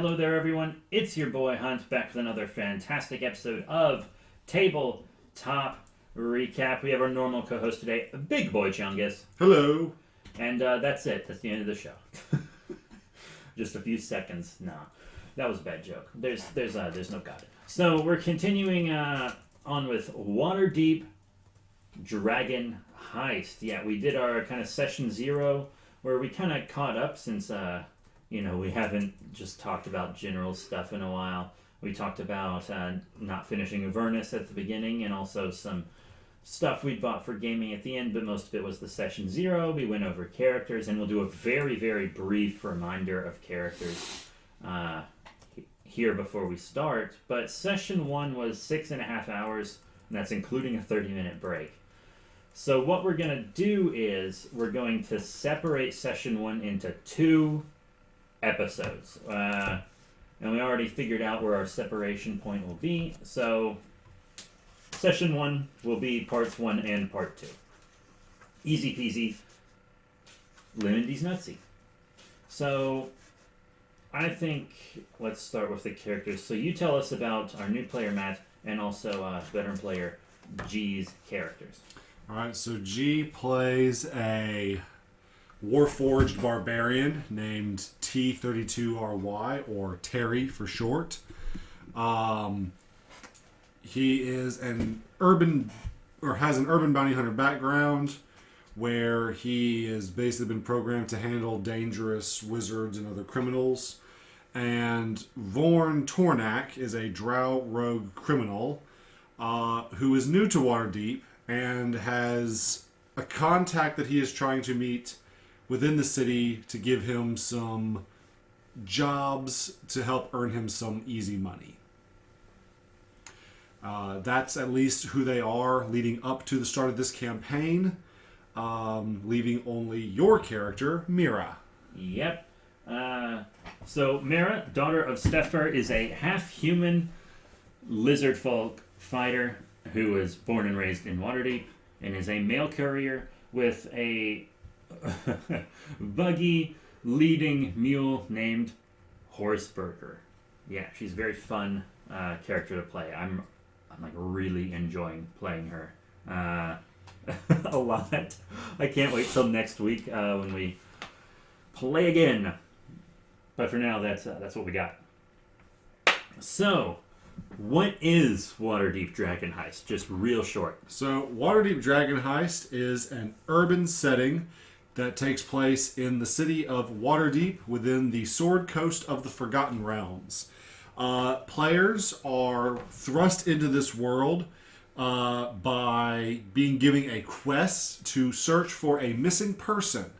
Hello there, everyone. It's your boy Hunt back with another fantastic episode of Tabletop Recap. We have our normal co-host today, Big Boy Chungus. Hello. And that's it. That's the end of the show. Just a few seconds. Nah, that was a bad joke. There's no got it. So we're continuing on with Waterdeep Dragon Heist. Yeah, we did our kind of session 0 where we kind of caught up since we haven't just talked about general stuff in a while. We talked about not finishing Avernus at the beginning and also some stuff we bought for gaming at the end, but most of it was the session 0. We went over characters, and we'll do a very, very brief reminder of characters here before we start. But session 1 was 6.5 hours, and that's including a 30-minute break. So what we're going to do is we're going to separate session 1 into 2 episodes. And we already figured out where our separation point will be. So session 1 will be parts 1 and part 2. Easy peasy. Lemon D's nutsy. So I think let's start with the characters. So you tell us about our new player Matt and also veteran player G's characters. Alright, so G plays a Warforged barbarian named T32RY, or Terry for short. He is has an urban bounty hunter background where he has basically been programmed to handle dangerous wizards and other criminals. And Vorn Tornak is a drow rogue criminal who is new to Waterdeep and has a contact that he is trying to meet within the city to give him some jobs to help earn him some easy money. That's at least who they are leading up to the start of this campaign, leaving only your character, Mera. Yep. So Mera, daughter of Stepher, is a half-human lizard folk fighter who was born and raised in Waterdeep and is a mail courier with a buggy leading mule named Horseburger. Yeah, she's a very fun character to play. I'm like really enjoying playing her a lot. I can't wait till next week when we play again. But for now, that's what we got. So, what is Waterdeep Dragon Heist? Just real short. So, Waterdeep Dragon Heist is an urban setting that takes place in the city of Waterdeep within the Sword Coast of the Forgotten Realms. Players are thrust into this world by being given a quest to search for a missing person.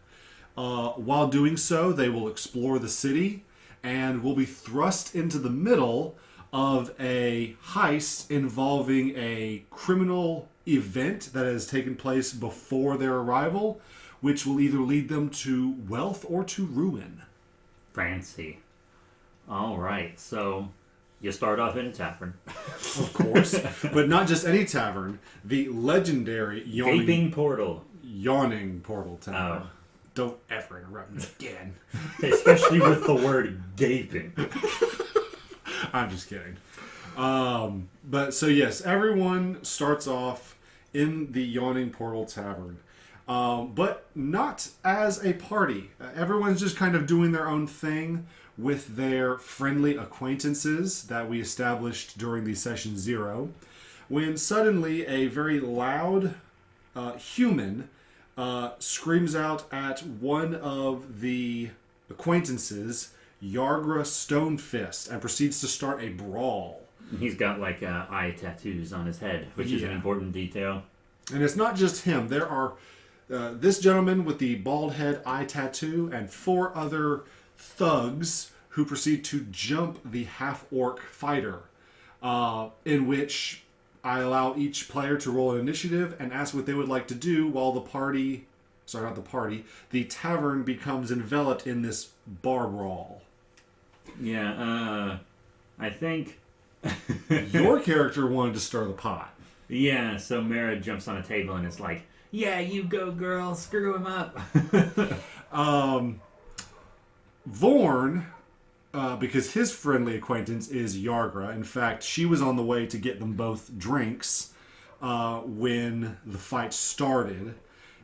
While doing so, they will explore the city and will be thrust into the middle of a heist involving a criminal event that has taken place before their arrival, which will either lead them to wealth or to ruin. Fancy. All right, so you start off in a tavern. Of course. But not just any tavern. The legendary Gaping Portal. Yawning Portal Tavern. Oh. Don't ever interrupt me again. Especially with the word gaping. I'm just kidding. But so yes, everyone starts off in the Yawning Portal Tavern. But not as a party. Everyone's just kind of doing their own thing with their friendly acquaintances that we established during the session 0, when suddenly a very loud human screams out at one of the acquaintances, Yargra Stonefist, and proceeds to start a brawl. He's got like eye tattoos on his head, which is an important detail. And it's not just him. There are this gentleman with the bald head eye tattoo and 4 other thugs who proceed to jump the half-orc fighter, in which I allow each player to roll an initiative and ask what they would like to do while the tavern becomes enveloped in this bar brawl. Yeah, I think your character wanted to stir the pot. Yeah, so Mera jumps on a table and is like, "Yeah, you go, girl. Screw him up." Vorn because his friendly acquaintance is Yargra. In fact, she was on the way to get them both drinks when the fight started.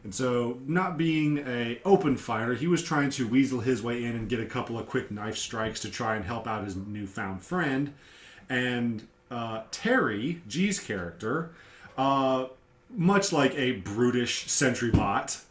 And so, not being a open fighter, he was trying to weasel his way in and get a couple of quick knife strikes to try and help out his newfound friend. And Terry, G's character, much like a brutish sentry bot,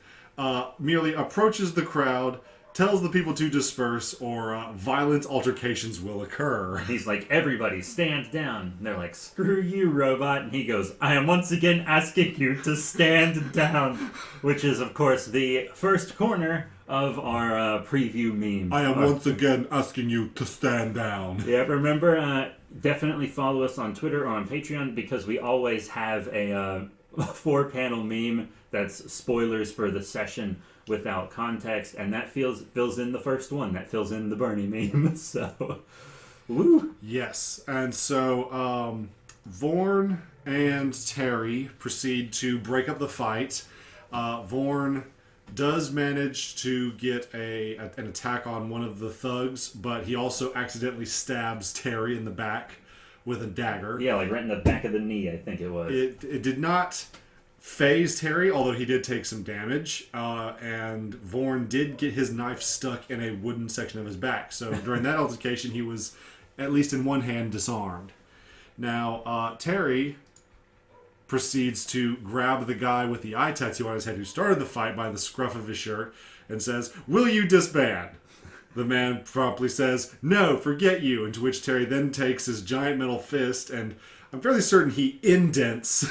merely approaches the crowd, tells the people to disperse, or violent altercations will occur. He's like, everybody stand down. And they're like, screw you, robot. And he goes, I am once again asking you to stand down. Which is, of course, the first corner of our preview meme. I am once again asking you to stand down. Yeah, remember, definitely follow us on Twitter or on Patreon, because we always have a 4-panel meme that's spoilers for the session without context, and that fills in the first one. That fills in the Bernie meme. So, woo. Yes, and so Vorn and Terry proceed to break up the fight. Vorn does manage to get an attack on one of the thugs, but he also accidentally stabs Terry in the back with a dagger. Yeah, like right in the back of the knee, I think it was. It did not phase Terry, although he did take some damage, and Vorn did get his knife stuck in a wooden section of his back. So during that altercation, he was, at least in one hand, disarmed. Now, Terry proceeds to grab the guy with the eye tattoo on his head who started the fight by the scruff of his shirt and says, "Will you disband?" The man promptly says, "No, forget you," and to which Terry then takes his giant metal fist, and I'm fairly certain he indents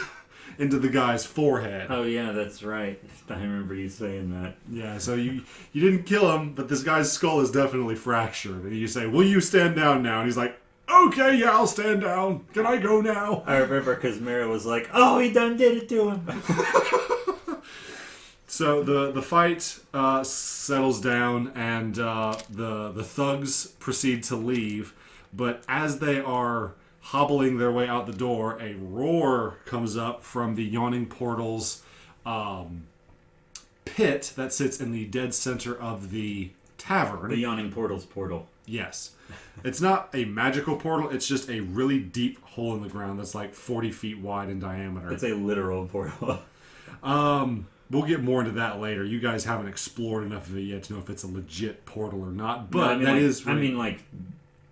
into the guy's forehead. Oh yeah, that's right. I remember you saying that. Yeah, so you didn't kill him, but this guy's skull is definitely fractured. And you say, "Will you stand down now?" And he's like, "Okay, yeah, I'll stand down. Can I go now?" I remember because Mera was like, "Oh, he done did it to him." So the fight settles down, and the thugs proceed to leave. But as they are hobbling their way out the door, a roar comes up from the Yawning portal's pit that sits in the dead center of the tavern. The Yawning portal's portal. Yes. It's not a magical portal, it's just a really deep hole in the ground that's like 40 feet wide in diameter. It's a literal portal. We'll get more into that later. You guys haven't explored enough of it yet to know if it's a legit portal or not. But no, I mean, that like, is... I mean, like,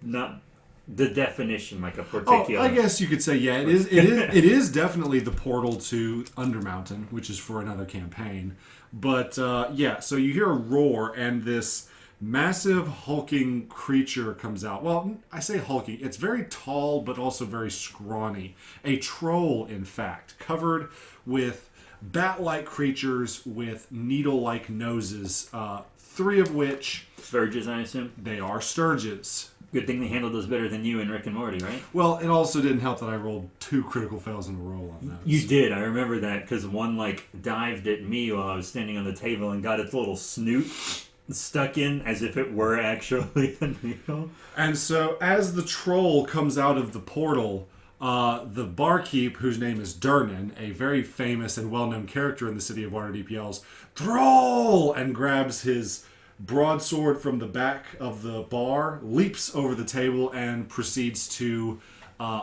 not the definition, like a particular... Oh, I guess you could say, yeah, it is definitely the portal to Undermountain, which is for another campaign. But, yeah, so you hear a roar, and this massive hulking creature comes out. Well, I say hulking. It's very tall, but also very scrawny. A troll, in fact, covered with bat-like creatures with needle-like noses, 3 of which... Sturges, I assume? They are Sturges. Good thing they handled those better than you in Rick and Morty, right? Well, it also didn't help that I rolled 2 critical fails in a row on those. You did. I remember that because one, like, dived at me while I was standing on the table and got its little snoot stuck in as if it were actually a needle. And so as the troll comes out of the portal... the barkeep, whose name is Durnan, a very famous and well-known character in the city of Waterdeep, yells, "Troll!" and grabs his broadsword from the back of the bar, leaps over the table, and proceeds to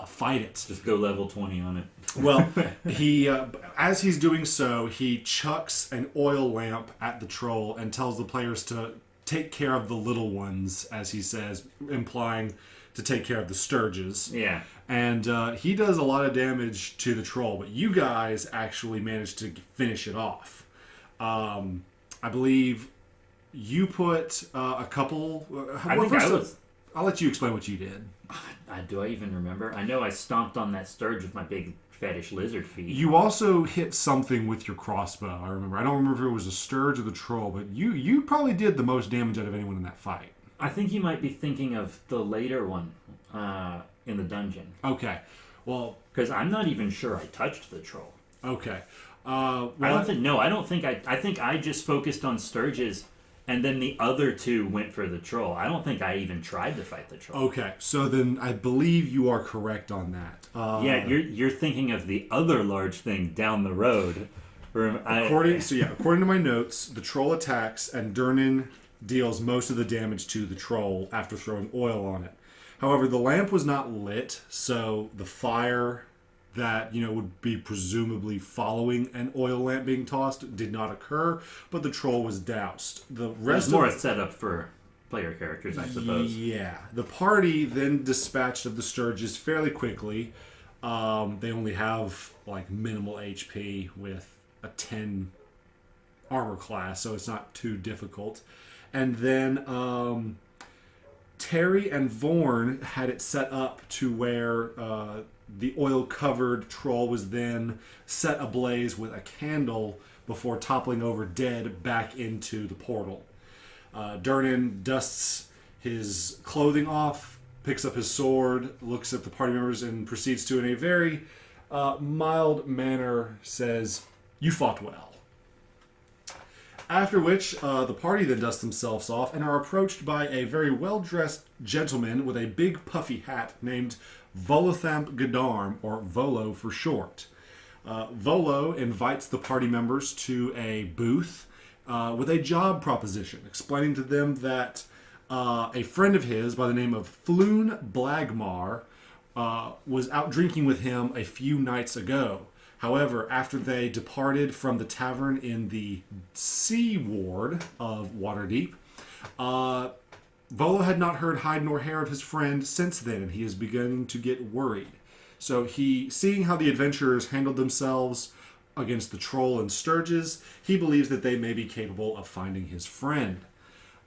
fight it. Just go level 20 on it. Well, he, as he's doing so, he chucks an oil lamp at the troll and tells the players to take care of the little ones, as he says, implying to take care of the Sturges. Yeah. And he does a lot of damage to the troll, but you guys actually managed to finish it off. I believe you put a couple... I'll let you explain what you did. Do I even remember? I know I stomped on that Sturge with my big fetish lizard feet. You also hit something with your crossbow, I remember. I don't remember if it was a Sturge or the troll, but you probably did the most damage out of anyone in that fight. I think you might be thinking of the later one in the dungeon. Okay. Well... Because I'm not even sure I touched the troll. Okay. I don't think I think I just focused on Sturges, and then the other 2 went for the troll. I don't think I even tried to fight the troll. Okay. So then I believe you are correct on that. Yeah, you're thinking of the other large thing down the road. According to my notes, the troll attacks, and Durnan deals most of the damage to the troll after throwing oil on it. However, the lamp was not lit, so the fire that would be presumably following an oil lamp being tossed did not occur, but the troll was doused. The rest It's more a setup for player characters, I suppose. Yeah. The party then dispatched of the Sturges fairly quickly. They only have minimal HP with a 10 armor class, so it's not too difficult. And then Terry and Vorn had it set up to where the oil-covered troll was then set ablaze with a candle before toppling over dead back into the portal. Durnan dusts his clothing off, picks up his sword, looks at the party members, and proceeds to, in a very mild manner, says, "You fought well." After which, the party then dust themselves off and are approached by a very well-dressed gentleman with a big puffy hat named Volothamp Gadarm, or Volo for short. Volo invites the party members to a booth with a job proposition, explaining to them that a friend of his by the name of Floon Blagmar was out drinking with him a few nights ago. However, after they departed from the tavern in the Sea Ward of Waterdeep, Volo had not heard hide nor hair of his friend since then, and he is beginning to get worried. So seeing how the adventurers handled themselves against the troll and Sturges, he believes that they may be capable of finding his friend.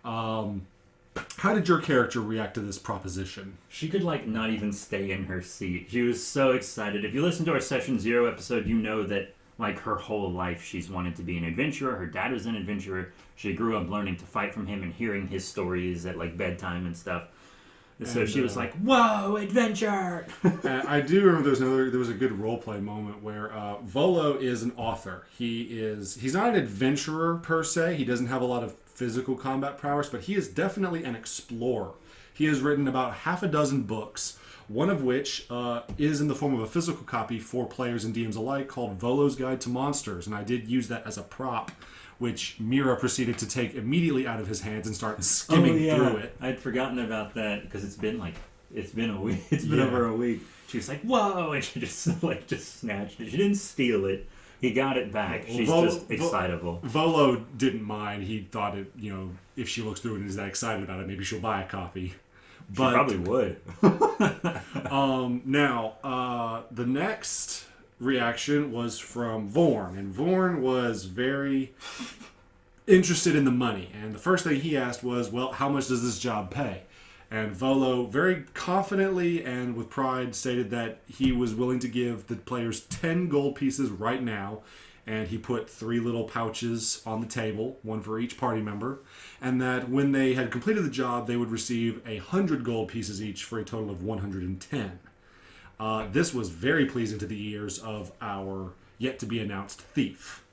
How did your character react to this proposition? She could not even stay in her seat. She was so excited. If you listen to our Session 0 episode, you know that her whole life she's wanted to be an adventurer. Her dad was an adventurer. She grew up learning to fight from him and hearing his stories at bedtime and stuff. So she was like, "Whoa, adventure!" I do remember there was a good roleplay moment where Volo is an author. He's not an adventurer per se. He doesn't have a lot of physical combat prowess, but he is definitely an explorer. He has written about half a dozen books, one of which is in the form of a physical copy for players and DMs alike called Volo's Guide to Monsters, and I did use that as a prop, which Mera proceeded to take immediately out of his hands and start skimming through it. I'd forgotten about that because it's been a week. It's been over a week. She was like, "Whoa!" and she just snatched it. She didn't steal it. He got it back. She's just excitable. Volo didn't mind. He thought it, if she looks through it and is that excited about it, maybe she'll buy a copy. But, she probably would. Now, the next reaction was from Vorn, and Vorn was very interested in the money. And the first thing he asked was, "Well, how much does this job pay?" And Volo very confidently and with pride stated that he was willing to give the players 10 gold pieces right now. And he put 3 little pouches on the table, one for each party member. And that when they had completed the job, they would receive 100 gold pieces each for a total of 110. This was very pleasing to the ears of our yet-to-be-announced thief.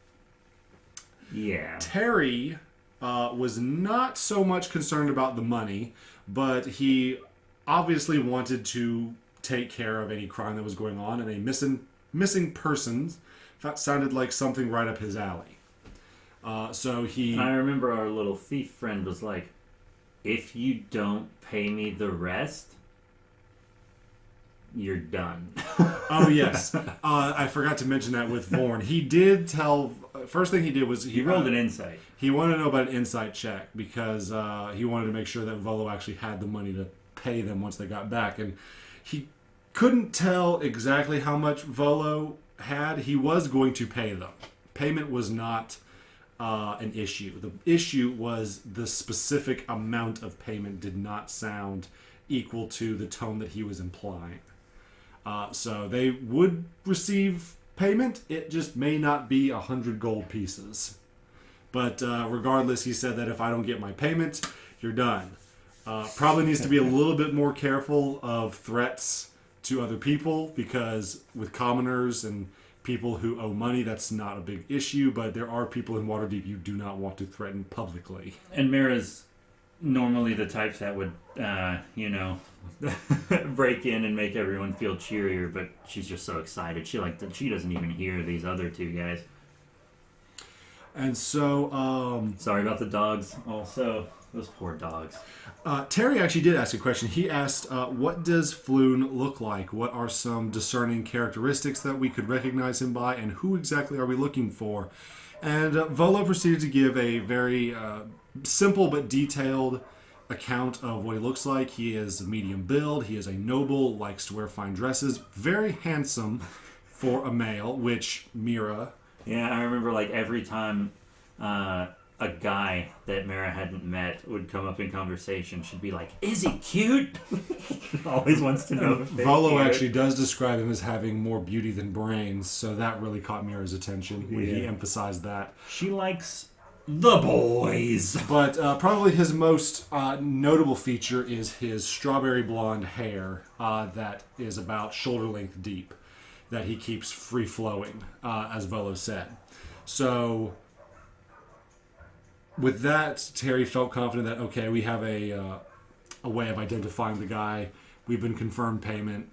Yeah. Terry was not so much concerned about the money, but he obviously wanted to take care of any crime that was going on, and a missing persons that sounded like something right up his alley. I remember our little thief friend was like, "If you don't pay me the rest, you're done." Oh, yes. I forgot to mention that with Vorn. He did tell... First thing he did was... He rolled an insight. He wanted to know about an insight check because he wanted to make sure that Volo actually had the money to pay them once they got back. And he couldn't tell exactly how much Volo had. He was going to pay them. Payment was not an issue. The issue was the specific amount of payment did not sound equal to the tone that he was implying. So they would receive payment. It just may not be 100 gold pieces. But regardless, he said that if I don't get my payment, you're done. Probably needs to be a little bit more careful of threats to other people, because with commoners and people who owe money, that's not a big issue, but there are people in Waterdeep you do not want to threaten publicly. And Mera's normally the types that would, break in and make everyone feel cheerier, but she's just so excited. She doesn't even hear these other two guys. And so... Sorry about the dogs also. Those poor dogs. Terry actually did ask a question. He asked, what does Floon look like? What are some discerning characteristics that we could recognize him by, and who exactly are we looking for? And Volo proceeded to give a very simple but detailed account of what he looks like. He is a medium build. He is a noble, likes to wear fine dresses, very handsome for a male, which Mera... Yeah, I remember like every time a guy that Mera hadn't met would come up in conversation, she'd be like, "Is he cute?" Always wants to know if they're Volo cute. actually does describe him as having more beauty than brains, so that really caught Mira's attention when he emphasized that. She likes the boys. But probably his most notable feature is his strawberry blonde hair that is about shoulder length deep, that he keeps free flowing, as Volo said. So with that, Terry felt confident that, okay, we have a way of identifying the guy. We've been confirmed payment.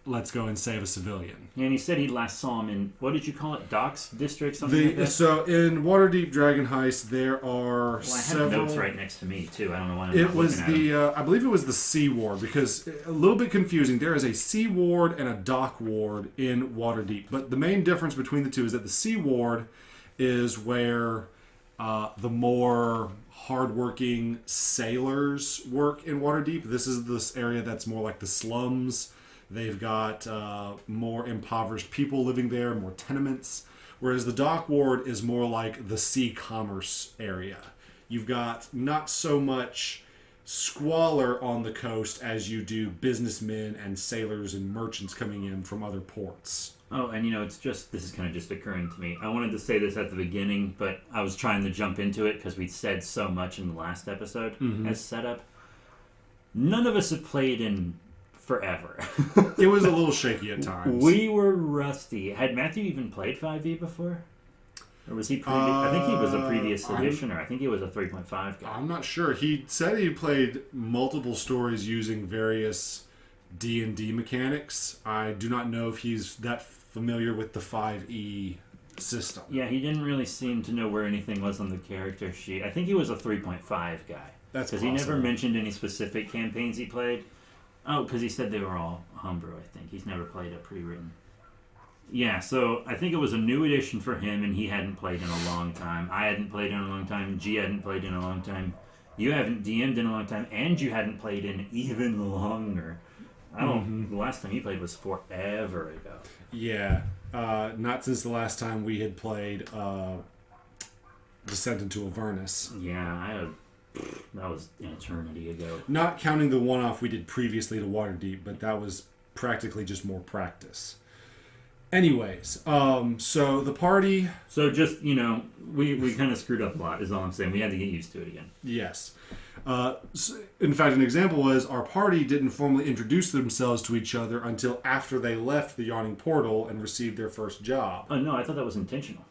Let's go and save a civilian. And he said he last saw him in, what did you call it? Docks District? Something like that? So in Waterdeep Dragon Heist, there are several... I have notes right next to me, too. I don't know why I'm It not was looking at them. I believe it was the Sea Ward, because a little bit confusing. There is a Sea Ward and a Dock Ward in Waterdeep. But the main difference between the two is that the Sea Ward is where the more hardworking sailors work in Waterdeep. This is this area that's more like the slums. They've got more impoverished people living there, more tenements. Whereas the Dock Ward is more like the sea commerce area. You've got not so much squalor on the coast as you do businessmen and sailors and merchants coming in from other ports. Oh, and it's just, this is kind of just occurring to me. I wanted to say this at the beginning, but I was trying to jump into it because we said so much in the last episode as setup. None of us have played in forever. It was a little shaky at times. We were rusty. Had Matthew even played 5e before? Or was he I think he was a previous edition, or I think he was a 3.5 guy. I'm not sure. He said he played multiple stories using various D&D mechanics. I do not know if he's that familiar with the 5e system. Yeah, he didn't really seem to know where anything was on the character sheet. I think he was a 3.5 guy. That's because he never mentioned any specific campaigns he played. Oh, because he said they were all homebrew, I think. He's never played a pre-written. Yeah, so I think it was a new edition for him, and he hadn't played in a long time. I hadn't played in a long time. G hadn't played in a long time. You haven't DM'd in a long time, and you hadn't played in even longer. The last time you played was forever ago. Yeah. Not since the last time we had played Descent into Avernus. Yeah, that was an eternity ago. Not counting the one-off we did previously to Waterdeep, but that was practically just more practice. Anyways, so the party... So just, we kind of screwed up a lot, is all I'm saying. We had to get used to it again. Yes. In fact, an example was our party didn't formally introduce themselves to each other until after they left the Yawning portal and received their first job. Oh, no, I thought that was intentional.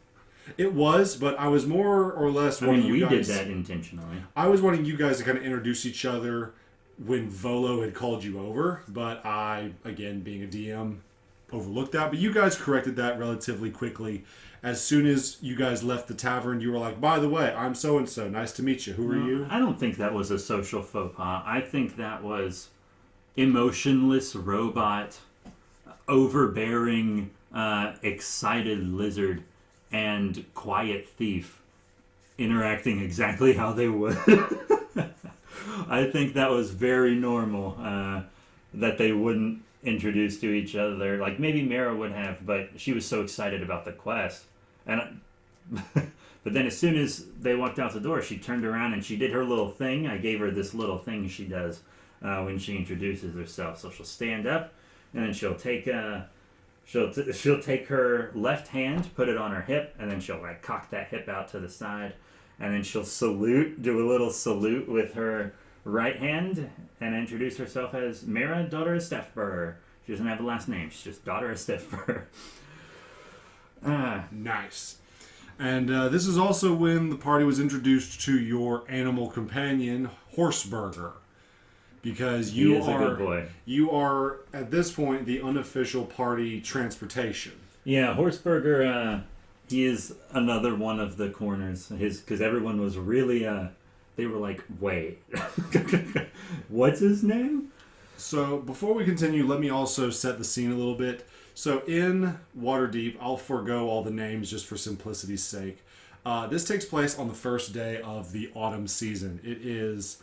It was, but I was more or less wanting you guys... we did that intentionally. I was wanting you guys to kind of introduce each other when Volo had called you over, but I, again, being a DM, overlooked that. But you guys corrected that relatively quickly. As soon as you guys left the tavern, you were like, by the way, I'm so-and-so. Nice to meet you. Who are you? I don't think that was a social faux pas. I think that was emotionless robot, overbearing, excited lizard, and quiet thief interacting exactly how they would. I think that was very normal, that they wouldn't introduce to each other. Like, maybe Mera would have, but she was so excited about the quest. And but then as soon as they walked out the door, she turned around and she did her little thing. I gave her this little thing she does when she introduces herself. So she'll stand up, and then she'll take she'll take her left hand, put it on her hip, and then she'll like cock that hip out to the side, and then she'll do a little salute with her right hand, and introduce herself as Mera, daughter of Stefber. She doesn't have a last name. She's just daughter of Stefber. Nice. And this is also when the party was introduced to your animal companion, Horseburger. Because you is a good boy. You are, at this point, the unofficial party transportation. Yeah, Horseburger, he is another one of the corners. Because everyone was really They were like, wait, what's his name? So before we continue, let me also set the scene a little bit. So in Waterdeep, I'll forego all the names just for simplicity's sake. This takes place on the first day of the autumn season. It is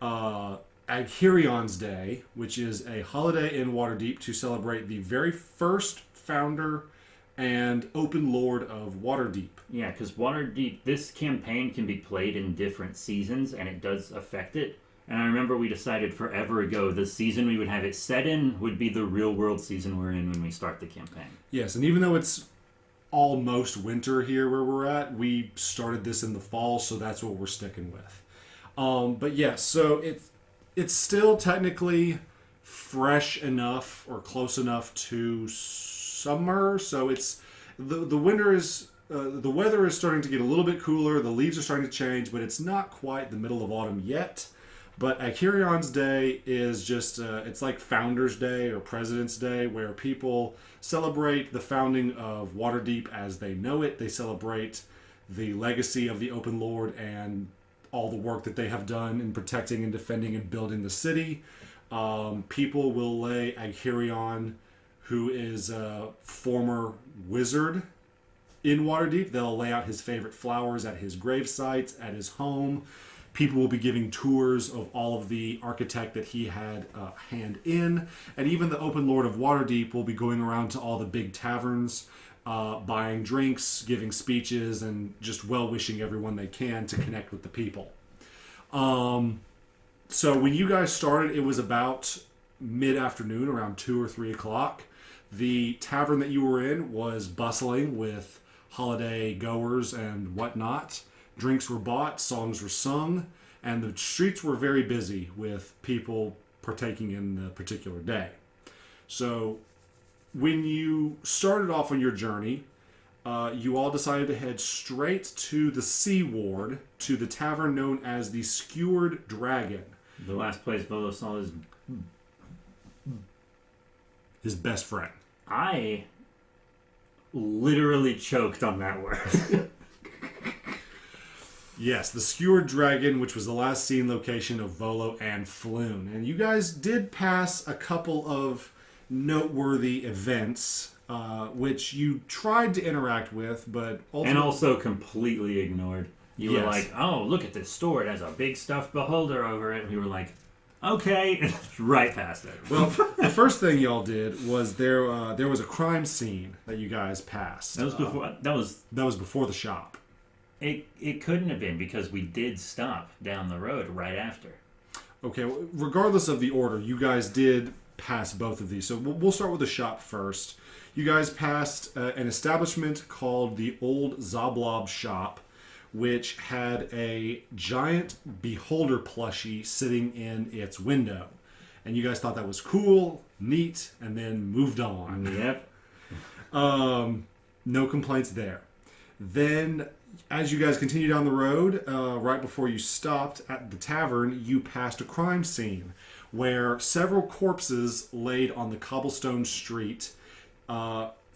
Agherion's Day, which is a holiday in Waterdeep to celebrate the very first founder and open lord of Waterdeep. Yeah, because Waterdeep, this campaign can be played in different seasons, and it does affect it. And I remember we decided forever ago the season we would have it set in would be the real world season we're in when we start the campaign. Yes, and even though it's almost winter here where we're at, we started this in the fall, so that's what we're sticking with. But yes, so it's still technically fresh enough or close enough to summer, so it's the winter is the weather is starting to get a little bit cooler, the leaves are starting to change, but it's not quite the middle of autumn yet. But Agherion's Day is just, it's like Founders Day or President's Day, where people celebrate the founding of Waterdeep as they know it. They celebrate the legacy of the Open Lord and all the work that they have done in protecting and defending and building the city. People will lay Agherion, who is a former wizard in Waterdeep. They'll lay out his favorite flowers at his grave sites, at his home. People will be giving tours of all of the architect that he had a hand in. And even the Open Lord of Waterdeep will be going around to all the big taverns, buying drinks, giving speeches, and just well-wishing everyone they can to connect with the people. So when you guys started, it was about mid-afternoon, around 2 or 3 o'clock. The tavern that you were in was bustling with holiday goers and whatnot. Drinks were bought, songs were sung, and the streets were very busy with people partaking in the particular day. So when you started off on your journey, you all decided to head straight to the Sea Ward, to the tavern known as the Skewered Dragon. The last place Volo saw is his best friend. I literally choked on that word. Yes, the Skewered Dragon, which was the last seen location of Volo and Floon. And you guys did pass a couple of noteworthy events, which you tried to interact with, but ultimately... And also completely ignored. You were like, oh, look at this store. It has a big stuffed beholder over it. And we were like, okay. Right past it. Well, the first thing y'all did was there was a crime scene that you guys passed. That was before... That was before the shop. It couldn't have been because we did stop down the road right after. Okay, well, regardless of the order, you guys did pass both of these. So we'll start with the shop first. You guys passed an establishment called the Old Zoblob Shop, which had a giant beholder plushie sitting in its window. And you guys thought that was cool, neat, and then moved on. Yep. No complaints there. Then, as you guys continue down the road, right before you stopped at the tavern, you passed a crime scene where several corpses laid on the cobblestone street.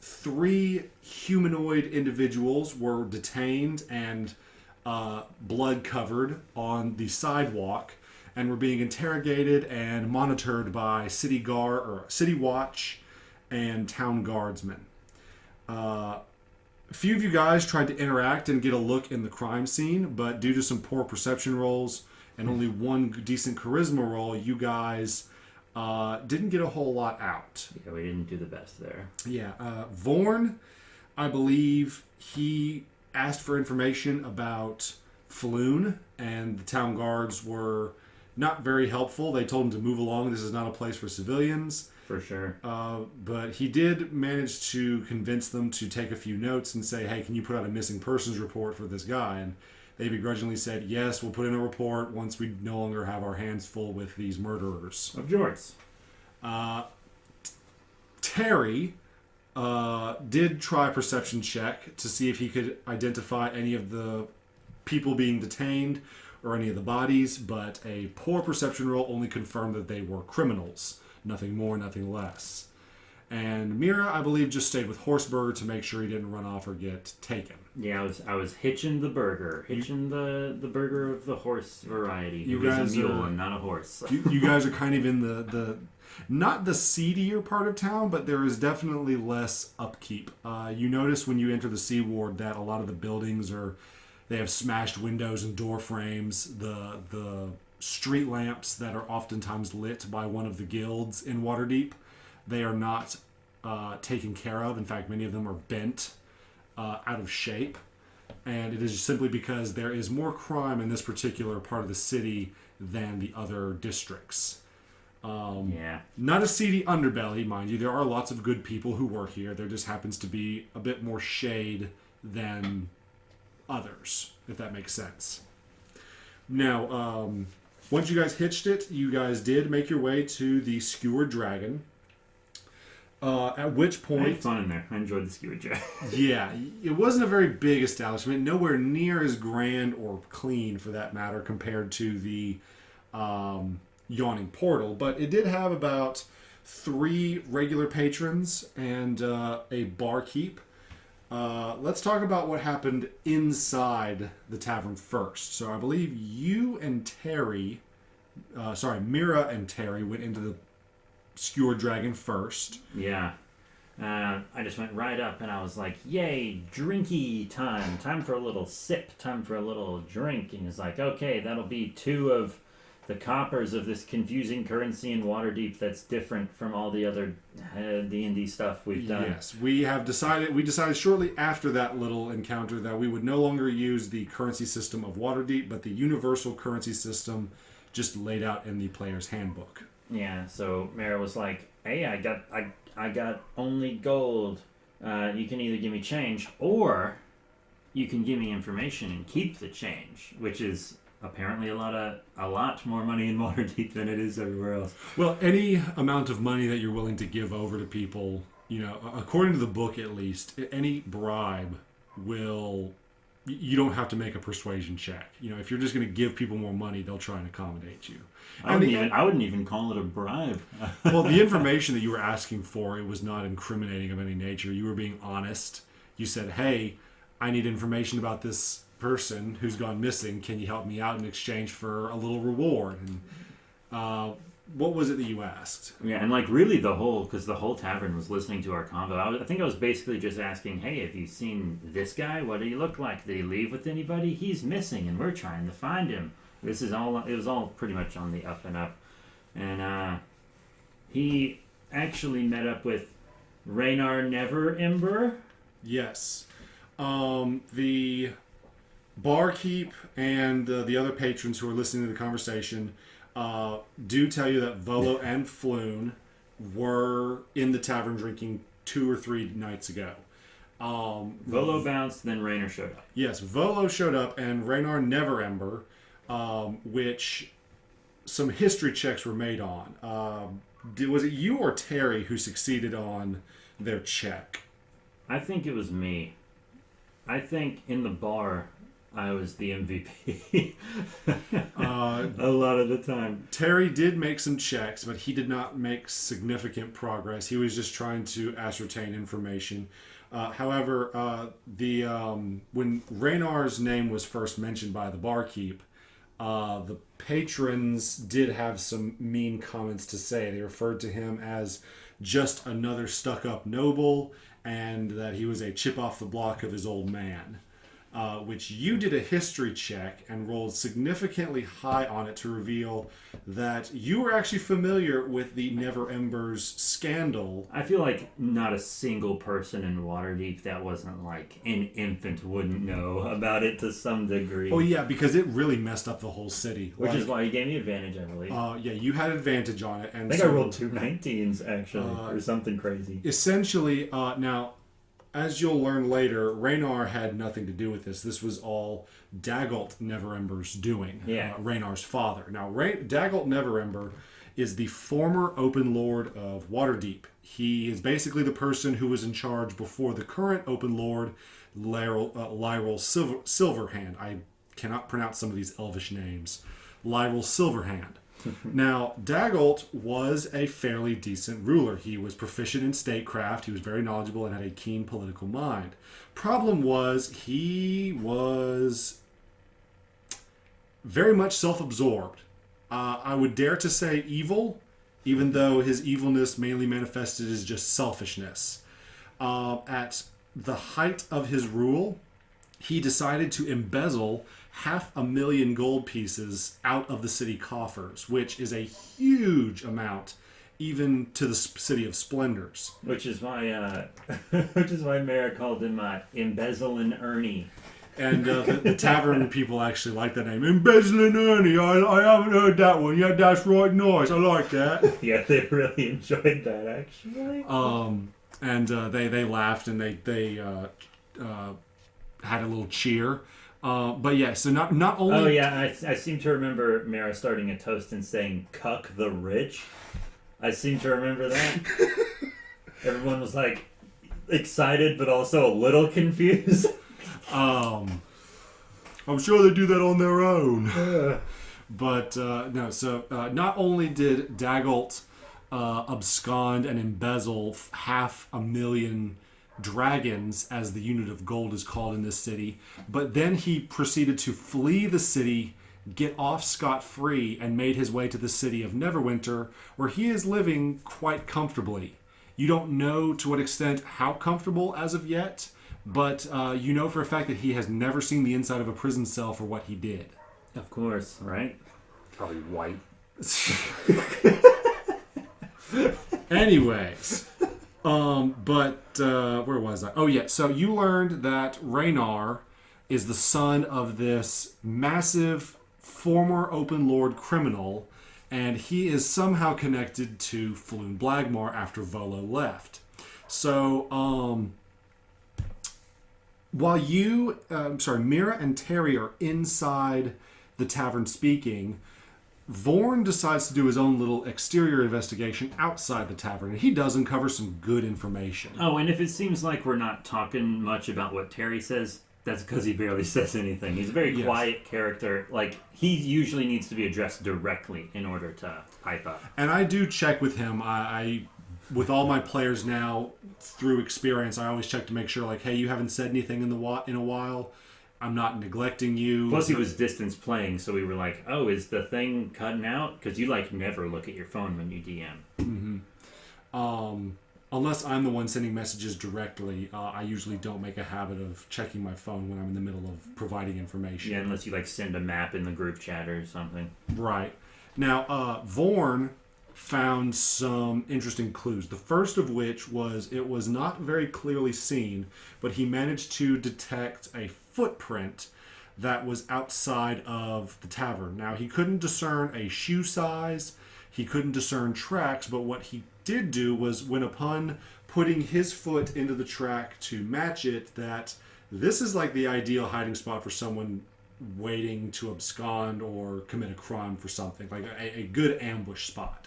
3 humanoid individuals were detained and blood covered on the sidewalk and were being interrogated and monitored by city watch and town guardsmen. A few of you guys tried to interact and get a look in the crime scene, but due to some poor perception rolls and only one decent charisma roll, you guys didn't get a whole lot out. Yeah, we didn't do the best there. Yeah. Vorn, I believe he asked for information about Floon, and the town guards were not very helpful. They told him to move along. This is not a place for civilians. For sure. But he did manage to convince them to take a few notes and say, hey, can you put out a missing persons report for this guy? And they begrudgingly said, yes, we'll put in a report once we no longer have our hands full with these murderers. Of Jorts. Terry did try a perception check to see if he could identify any of the people being detained or any of the bodies, but a poor perception roll only confirmed that they were criminals. Nothing more, nothing less. And Mera, I believe, just stayed with Horseburger to make sure he didn't run off or get taken. Yeah, I was hitching the burger, the burger of the horse variety. You It was guys a mule are- and not a horse. You guys are kind of in the not the seedier part of town, but there is definitely less upkeep. You notice when you enter the Sea Ward that a lot of the buildings they have smashed windows and door frames. The street lamps that are oftentimes lit by one of the guilds in Waterdeep, they are not taken care of. In fact, many of them are bent out of shape. And it is simply because there is more crime in this particular part of the city than the other districts. Yeah. Not a seedy underbelly, mind you. There are lots of good people who work here. There just happens to be a bit more shade than others, if that makes sense. Now, once you guys hitched it, you guys did make your way to the Skewered Dragon. At which I point... had fun in there. I enjoyed the Skewered Dragon. Yeah, it wasn't a very big establishment. Nowhere near as grand or clean, for that matter, compared to the Yawning Portal. But it did have about 3 regular patrons and a barkeep. Let's talk about what happened inside the tavern first. So I believe you and Terry... Mera and Terry went into the Skewered Dragon first. Yeah. I just went right up and I was like, yay, drinky time. Time for a little sip. Time for a little drink. And he's like, okay, that'll be 2 of the coppers of this confusing currency in Waterdeep that's different from all the other D&D stuff we've done. Yes, we decided shortly after that little encounter that we would no longer use the currency system of Waterdeep, but the universal currency system just laid out in the player's handbook. Yeah, so Mera was like, hey, I got only gold. You can either give me change or you can give me information and keep the change, which is apparently a lot more money in Waterdeep than it is everywhere else. Well, any amount of money that you're willing to give over to people, according to the book at least, any bribe will... You don't have to make a persuasion check. If you're just going to give people more money, they'll try and accommodate you. I wouldn't even call it a bribe. Well, the information that you were asking for, it was not incriminating of any nature. You were being honest. You said, hey, I need information about this person who's gone missing. Can you help me out in exchange for a little reward? And what was it that you asked? Yeah, and really because the whole tavern was listening to our convo. I think I was basically just asking, hey, have you seen this guy? What did he look like? Did he leave with anybody? He's missing, and we're trying to find him. It was all pretty much on the up and up. And he actually met up with Raynar Neverember. Yes. The barkeep and the other patrons who are listening to the conversation do tell you that Volo and Floon were in the tavern drinking 2 or 3 nights ago. Volo bounced, then Raynar showed up. Yes, Volo showed up, and Raynar Neverember, which some history checks were made on. Was it you or Terry who succeeded on their check? I think it was me. I think in the bar, I was the MVP. A lot of the time. Terry did make some checks, but he did not make significant progress. He was just trying to ascertain information. However, when Raynar's name was first mentioned by the barkeep, the patrons did have some mean comments to say. They referred to him as just another stuck-up noble, and that he was a chip off the block of his old man. Which you did a history check and rolled significantly high on it to reveal that you were actually familiar with the Neverember's scandal. I feel like not a single person in Waterdeep that wasn't like an infant wouldn't know about it to some degree. Oh yeah, because it really messed up the whole city. Which is why you gave me advantage, I believe. Yeah, you had advantage on it. And I think I rolled 2 19s actually, or something crazy. Essentially, now... As you'll learn later, Raynar had nothing to do with this. This was all Daggalt Neverember's doing, Raynar's father. Now, Daggalt Neverember is the former Open Lord of Waterdeep. He is basically the person who was in charge before the current Open Lord, Lyril Silverhand. I cannot pronounce some of these elvish names. Lyril Silverhand. Now, Dagult was a fairly decent ruler. He was proficient in statecraft. He was very knowledgeable and had a keen political mind. Problem was, he was very much self-absorbed. I would dare to say evil, even though his evilness mainly manifested as just selfishness. At the height of his rule, he decided to embezzle 500,000 gold pieces out of the city coffers, which is a huge amount, even to the city of splendors. Which is why Mera called him Embezzling Ernie. And the tavern people actually like that name, Embezzling Ernie. I haven't heard that one. Yeah, that's right, nice. I like that. Yeah, they really enjoyed that actually. And they laughed and they had a little cheer. But yeah, so not only. Oh yeah, I seem to remember Mera starting a toast and saying "cuck the rich." I seem to remember that. Everyone was like excited, but also a little confused. I'm sure they do that on their own. But no, so not only did Dagult abscond and embezzle 500,000 dragons, as the unit of gold is called in this city, but then he proceeded to flee the city, get off scot-free, and made his way to the city of Neverwinter, where he is living quite comfortably. You don't know to what extent how comfortable as of yet, but you know for a fact that he has never seen the inside of a prison cell for what he did. Of course, right? Probably white. Anyways, where was I? Oh yeah, so you learned that Raynar is the son of this massive former open lord criminal, and he is somehow connected to Floon Blagmar after Volo left. So, while Mera and Terry are inside the tavern speaking, Vorn decides to do his own little exterior investigation outside the tavern, and he does uncover some good information. Oh, and if it seems like we're not talking much about what Terry says, that's because he barely says anything. He's a very quiet character. Like, he usually needs to be addressed directly in order to pipe up. And I do check with him. I with all my players now, through experience, I always check to make sure, like, hey, you haven't said anything in a while. I'm not neglecting you. Plus, he was distance playing, so we were like, oh, is the thing cutting out? Because you, like, never look at your phone when you DM. Mm-hmm. Unless I'm the one sending messages directly, I usually don't make a habit of checking my phone when I'm in the middle of providing information. Yeah, unless you, like, send a map in the group chat or something. Right. Now, Vorn found some interesting clues. The first of which was, it was not very clearly seen, but he managed to detect a footprint that was outside of the tavern. Now, he couldn't discern a shoe size, he couldn't discern tracks, but what he did do was, when upon putting his foot into the track to match it, that this is like the ideal hiding spot for someone waiting to abscond or commit a crime for something, like a good ambush spot.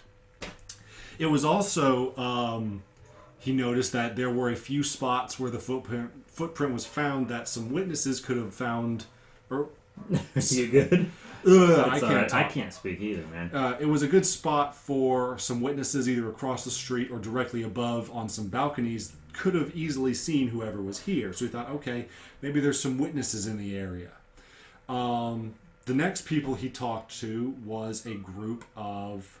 It was also, he noticed that there were a few spots where the footprint was found that some witnesses could have found. You good? I can't speak either, man. It was a good spot for some witnesses either across the street or directly above on some balconies. Could have easily seen whoever was here. So we thought, okay, maybe there's some witnesses in the area. The next people he talked to was a group of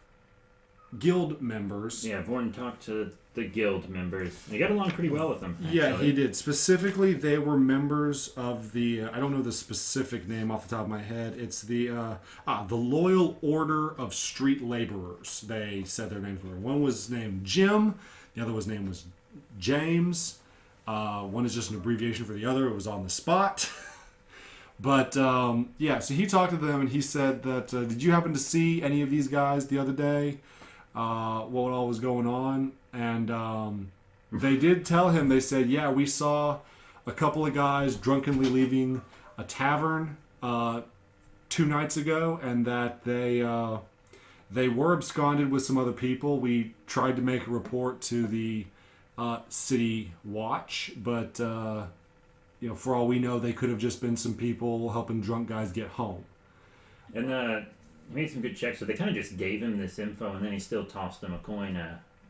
guild members. Yeah, Vorn talked to the guild members. He got along pretty well with them, actually. Yeah, he did. Specifically, they were members of the, I don't know the specific name off the top of my head. It's the Loyal Order of Street Laborers. They said their names were. One was named Jim. The other name was James. One is just an abbreviation for the other. It was on the spot. But, yeah, so he talked to them and he said that, did you happen to see any of these guys the other day? What all was going on? And they did tell him, they said, yeah, we saw a couple of guys drunkenly leaving a tavern 2 nights ago, and that they were absconded with some other people. We tried to make a report to the city watch, but for all we know, they could have just been some people helping drunk guys get home. And He made some good checks, so they kind of just gave him this info, and then he still tossed him a coin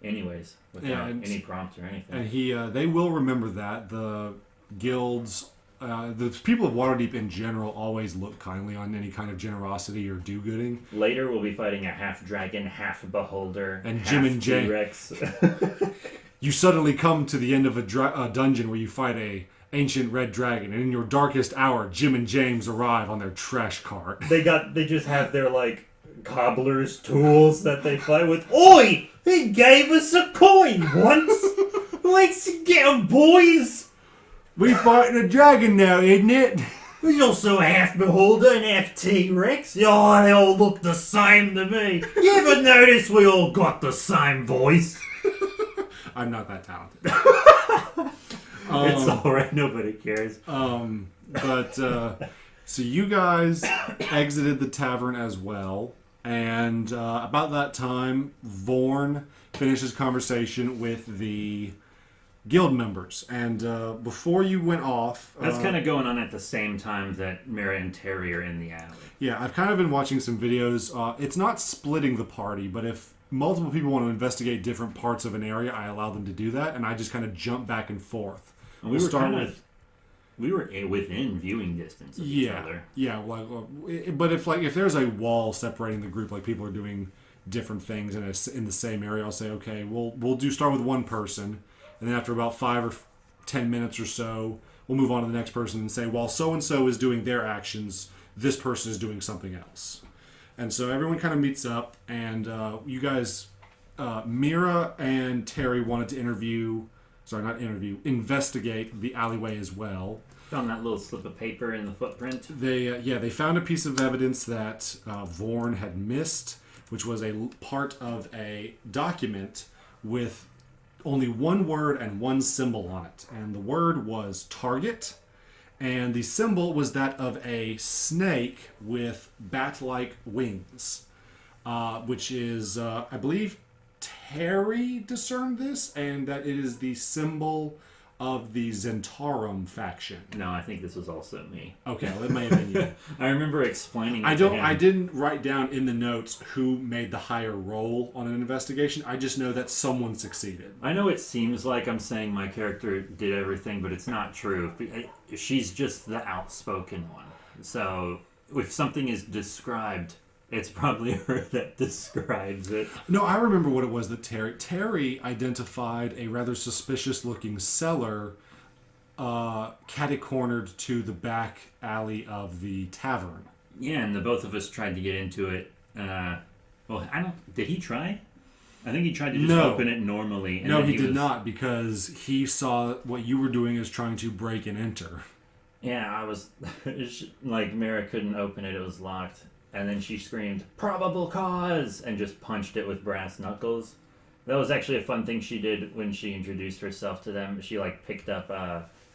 anyways, without any prompt or anything. And they will remember that. The guilds, the people of Waterdeep in general always look kindly on any kind of generosity or do-gooding. Later, we'll be fighting a half-dragon, half-beholder, and Jim and Jay. T-Rex. You suddenly come to the end of a dungeon where you fight a ancient red dragon, and in your darkest hour, Jim and James arrive on their trash cart. They just have their, like, cobbler's tools that they fight with. Oi! He gave us a coin once! Let's get 'em, boys! We fighting a dragon now, isn't it? There's also a half beholder and half T-Rex. Oh, they all look the same to me. You ever notice we all got the same voice? I'm not that talented. It's alright, nobody cares. So you guys exited the tavern as well, and about that time, Vorn finishes conversation with the guild members, and before you went off... That's kind of going on at the same time that Mera and Terry are in the alley. Yeah, I've kind of been watching some videos. It's not splitting the party, but if multiple people want to investigate different parts of an area, I allow them to do that, and I just kind of jump back and forth. And we were within viewing distance of each other. Yeah, but if there's a wall separating the group, like people are doing different things in the same area, I'll say, okay, we'll start with one person, and then after about 5 or 10 minutes or so, we'll move on to the next person and say, while so-and-so is doing their actions, this person is doing something else. And so everyone kind of meets up, and you guys, Mera and Terry wanted to investigate the alleyway as well. Found that little slip of paper in the footprint. They found a piece of evidence that Vorn had missed, which was a part of a document with only one word and one symbol on it. And the word was target, and the symbol was that of a snake with bat-like wings, which is, I believe, Terry discerned this, and that it is the symbol of the Zentarum faction. No, I think this was also me. Okay, well, it may have been you. I remember explaining it to him. I didn't write down in the notes who made the higher roll on an investigation. I just know that someone succeeded. I know it seems like I'm saying my character did everything, but it's not true. She's just the outspoken one. So if something is described, it's probably her that describes it. No, I remember what it was that Terry identified a rather suspicious-looking cellar catty-cornered to the back alley of the tavern. Yeah, and the both of us tried to get into it. Did he try? I think he tried to just open it normally. And no, he did not, because he saw what you were doing as trying to break and enter. Yeah, I was... like, Mera couldn't open it. It was locked. And then she screamed, "Probable cause!" and just punched it with brass knuckles. That was actually a fun thing she did when she introduced herself to them. She, picked up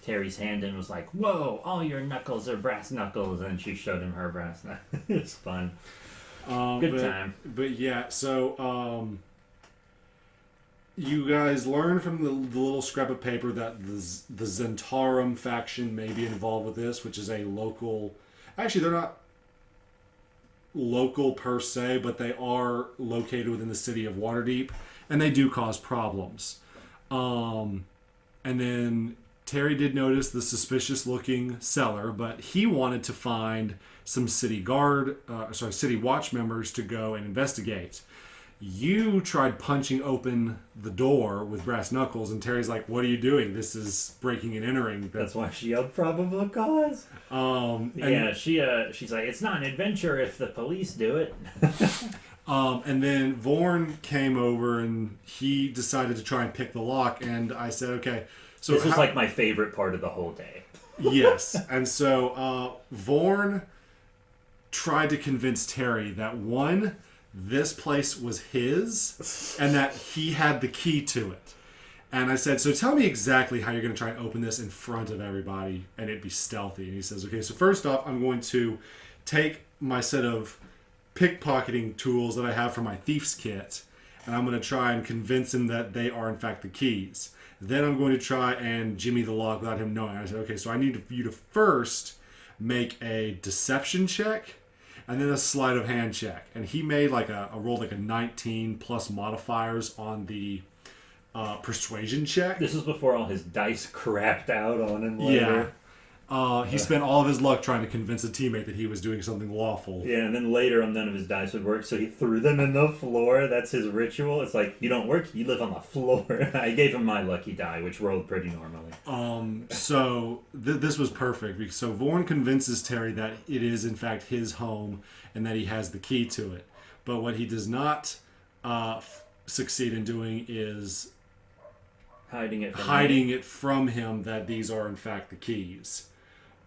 Terry's hand and was like, "Whoa, all your knuckles are brass knuckles." And she showed him her brass knuckles. It was fun. Good time. But yeah, so you guys learn from the little scrap of paper that the Zentarum faction may be involved with this, which is a local... Actually, they're not local per se, but they are located within the city of Waterdeep, and they do cause problems. And then Terry did notice the suspicious looking cellar, but he wanted to find some city watch members to go and investigate. You tried punching open the door with brass knuckles, and Terry's like, "What are you doing? This is breaking and entering." That's why she yelled probable cause. She's like, "It's not an adventure if the police do it." And then Vorn came over, and he decided to try and pick the lock, and I said, "Okay." So this was my favorite part of the whole day. Yes, and so Vorn tried to convince Terry that this place was his, and that he had the key to it. And I said, "So tell me exactly how you're going to try and open this in front of everybody and it be stealthy." And he says, "Okay, so first off, I'm going to take my set of pickpocketing tools that I have for my thief's kit, and I'm going to try and convince him that they are in fact the keys. Then I'm going to try and jimmy the lock without him knowing." I said, "Okay, so I need you to first make a deception check, and then a sleight of hand check. And he made like a rolled like a 19 plus modifiers on the persuasion check. This was before all his dice crapped out on him later. He spent all of his luck trying to convince a teammate that he was doing something lawful. Yeah, and then later on none of his dice would work, so he threw them in the floor. That's his ritual. It's like, you don't work, you live on the floor. I gave him my lucky die, which rolled pretty normally. So this was perfect. So Vorn convinces Terry that it is in fact his home and that he has the key to it. But what he does not succeed in doing is hiding it from him that these are in fact the keys.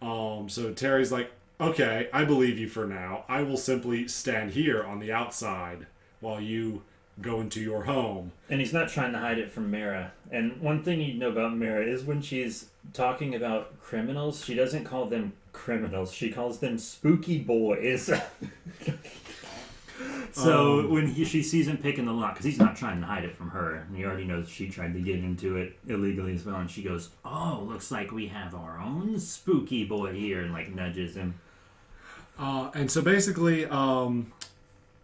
So Terry's like, okay, I believe you for now. I will simply stand here on the outside while you go into your home. And he's not trying to hide it from Mera. And one thing you know about Mera is when she's talking about criminals, she doesn't call them criminals. She calls them spooky boys. So when she sees him picking the lock, because he's not trying to hide it from her, and he already knows she tried to get into it illegally as well, and she goes, oh, looks like we have our own spooky boy here, and like nudges him. And so basically,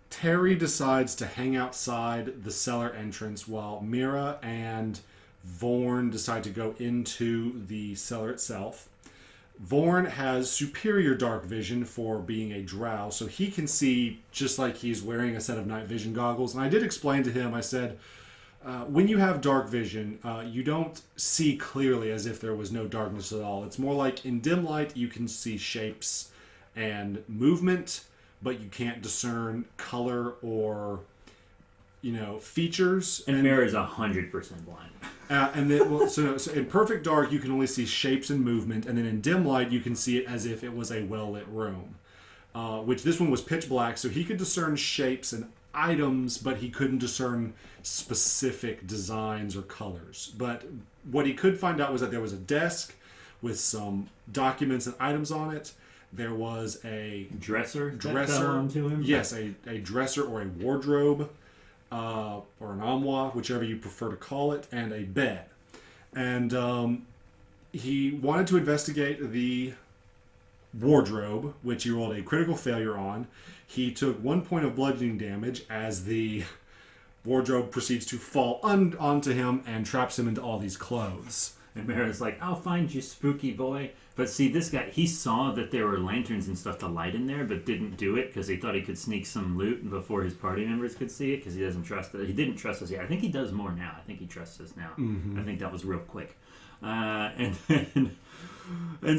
Terry decides to hang outside the cellar entrance while Mera and Vorn decide to go into the cellar itself. Vorn has superior dark vision for being a drow, so he can see just like he's wearing a set of night vision goggles. And I did explain to him, I said, when you have dark vision, you don't see clearly as if there was no darkness at all. It's more like in dim light, you can see shapes and movement, but you can't discern color or, features. And Mera's 100% blind. And then, so in perfect dark, you can only see shapes and movement, and then in dim light, you can see it as if it was a well-lit room. Which this one was pitch black, so he could discern shapes and items, but he couldn't discern specific designs or colors. But what he could find out was that there was a desk with some documents and items on it. There was a dresser that fell onto him? Yes, a dresser or a wardrobe. Or an armoire, whichever you prefer to call it, and a bed. And he wanted to investigate the wardrobe, which he rolled a critical failure on. He took 1 point of bludgeoning damage as the wardrobe proceeds to fall onto him and traps him into all these clothes. And Mera's like, I'll find you, spooky boy. But see, this guy, he saw that there were lanterns and stuff to light in there, but didn't do it because he thought he could sneak some loot before his party members could see it because he doesn't trust it. He didn't trust us yet. I think he does more now. I think he trusts us now. Mm-hmm. I think that was real quick. And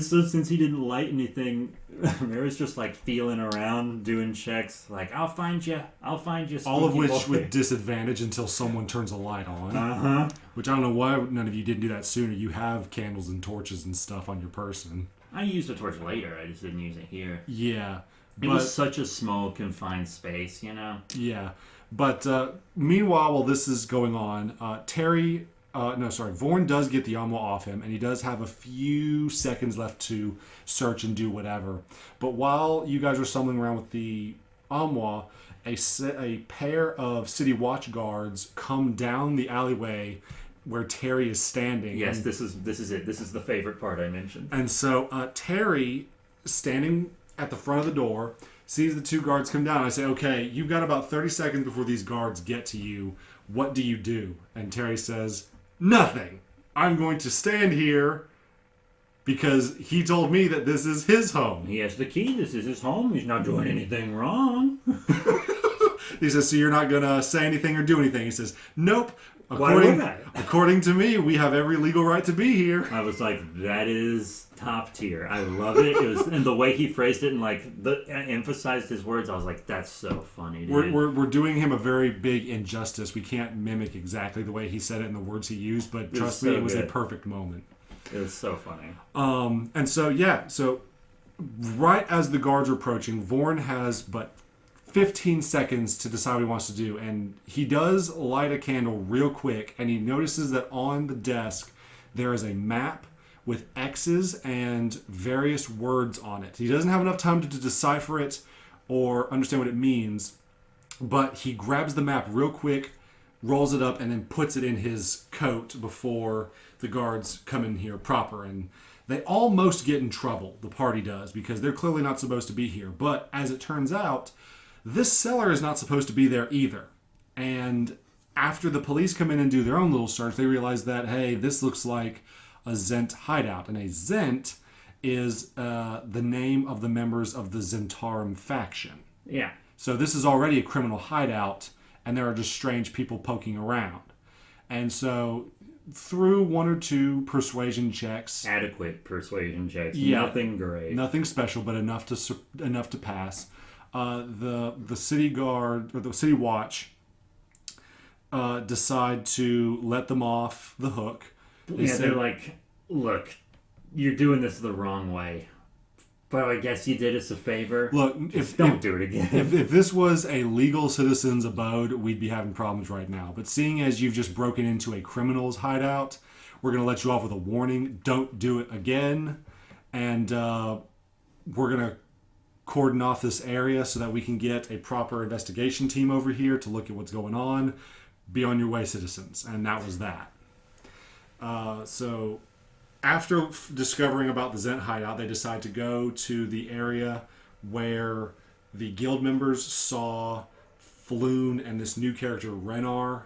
so since he didn't light anything, Mera's just like feeling around, doing checks, like, I'll find you, spooky all of which boy. with disadvantage until someone turns a light on. Uh-huh. Which I don't know why none of you didn't do that sooner. You have candles and torches and stuff on your person. I used a torch later, I just didn't use it here. Yeah. It was such a small, confined space, Yeah. But meanwhile, while this is going on, Vorn does get the armor off him, and he does have a few seconds left to search and do whatever. But while you guys are stumbling around with the armor, a pair of city watch guards come down the alleyway where Terry is standing. Yes, this is it. This is the favorite part I mentioned. And so Terry, standing at the front of the door, sees the two guards come down. I say, okay, you've got about 30 seconds before these guards get to you. What do you do? And Terry says, nothing. I'm going to stand here because he told me that this is his home. He has the key. This is his home. He's not doing anything wrong. He says, so you're not going to say anything or do anything? He says, nope. According to me, we have every legal right to be here. I was like, that is top tier. I love it. It was, and the way he phrased it and emphasized his words, I was like, that's so funny, dude. We're doing him a very big injustice. We can't mimic exactly the way he said it and the words he used, but trust me, it was a perfect moment. It was so funny. And so right as the guards are approaching, Vorn has but 15 seconds to decide what he wants to do, and he does light a candle real quick, and he notices that on the desk there is a map with X's and various words on it. He doesn't have enough time to decipher it or understand what it means, but he grabs the map real quick, rolls it up, and then puts it in his coat before the guards come in here proper. And They almost get in trouble, the party does, because they're clearly not supposed to be here. But as it turns out, this cellar is not supposed to be there either. And after the police come in and do their own little search, they realize that, hey, this looks like a Zent hideout. And a Zent is the name of the members of the Zentarum faction. Yeah. So this is already a criminal hideout, and there are just strange people poking around. And so through one or two persuasion checks, Adequate persuasion checks. Yeah. Nothing great. nothing special, but enough to pass. The city guard or the city watch decide to let them off the hook. They're like, look, you're doing this the wrong way. But I guess you did us a favor. Look, Don't do it again. If this was a legal citizen's abode, we'd be having problems right now. But seeing as you've just broken into a criminal's hideout, we're going to let you off with a warning. Don't do it again. And we're going to cordon off this area so that we can get a proper investigation team over here to look at what's going on. Be on your way, citizens. And that was that. So after discovering about the Zent hideout, they decide to go to the area where the guild members saw Floon and this new character, Renar,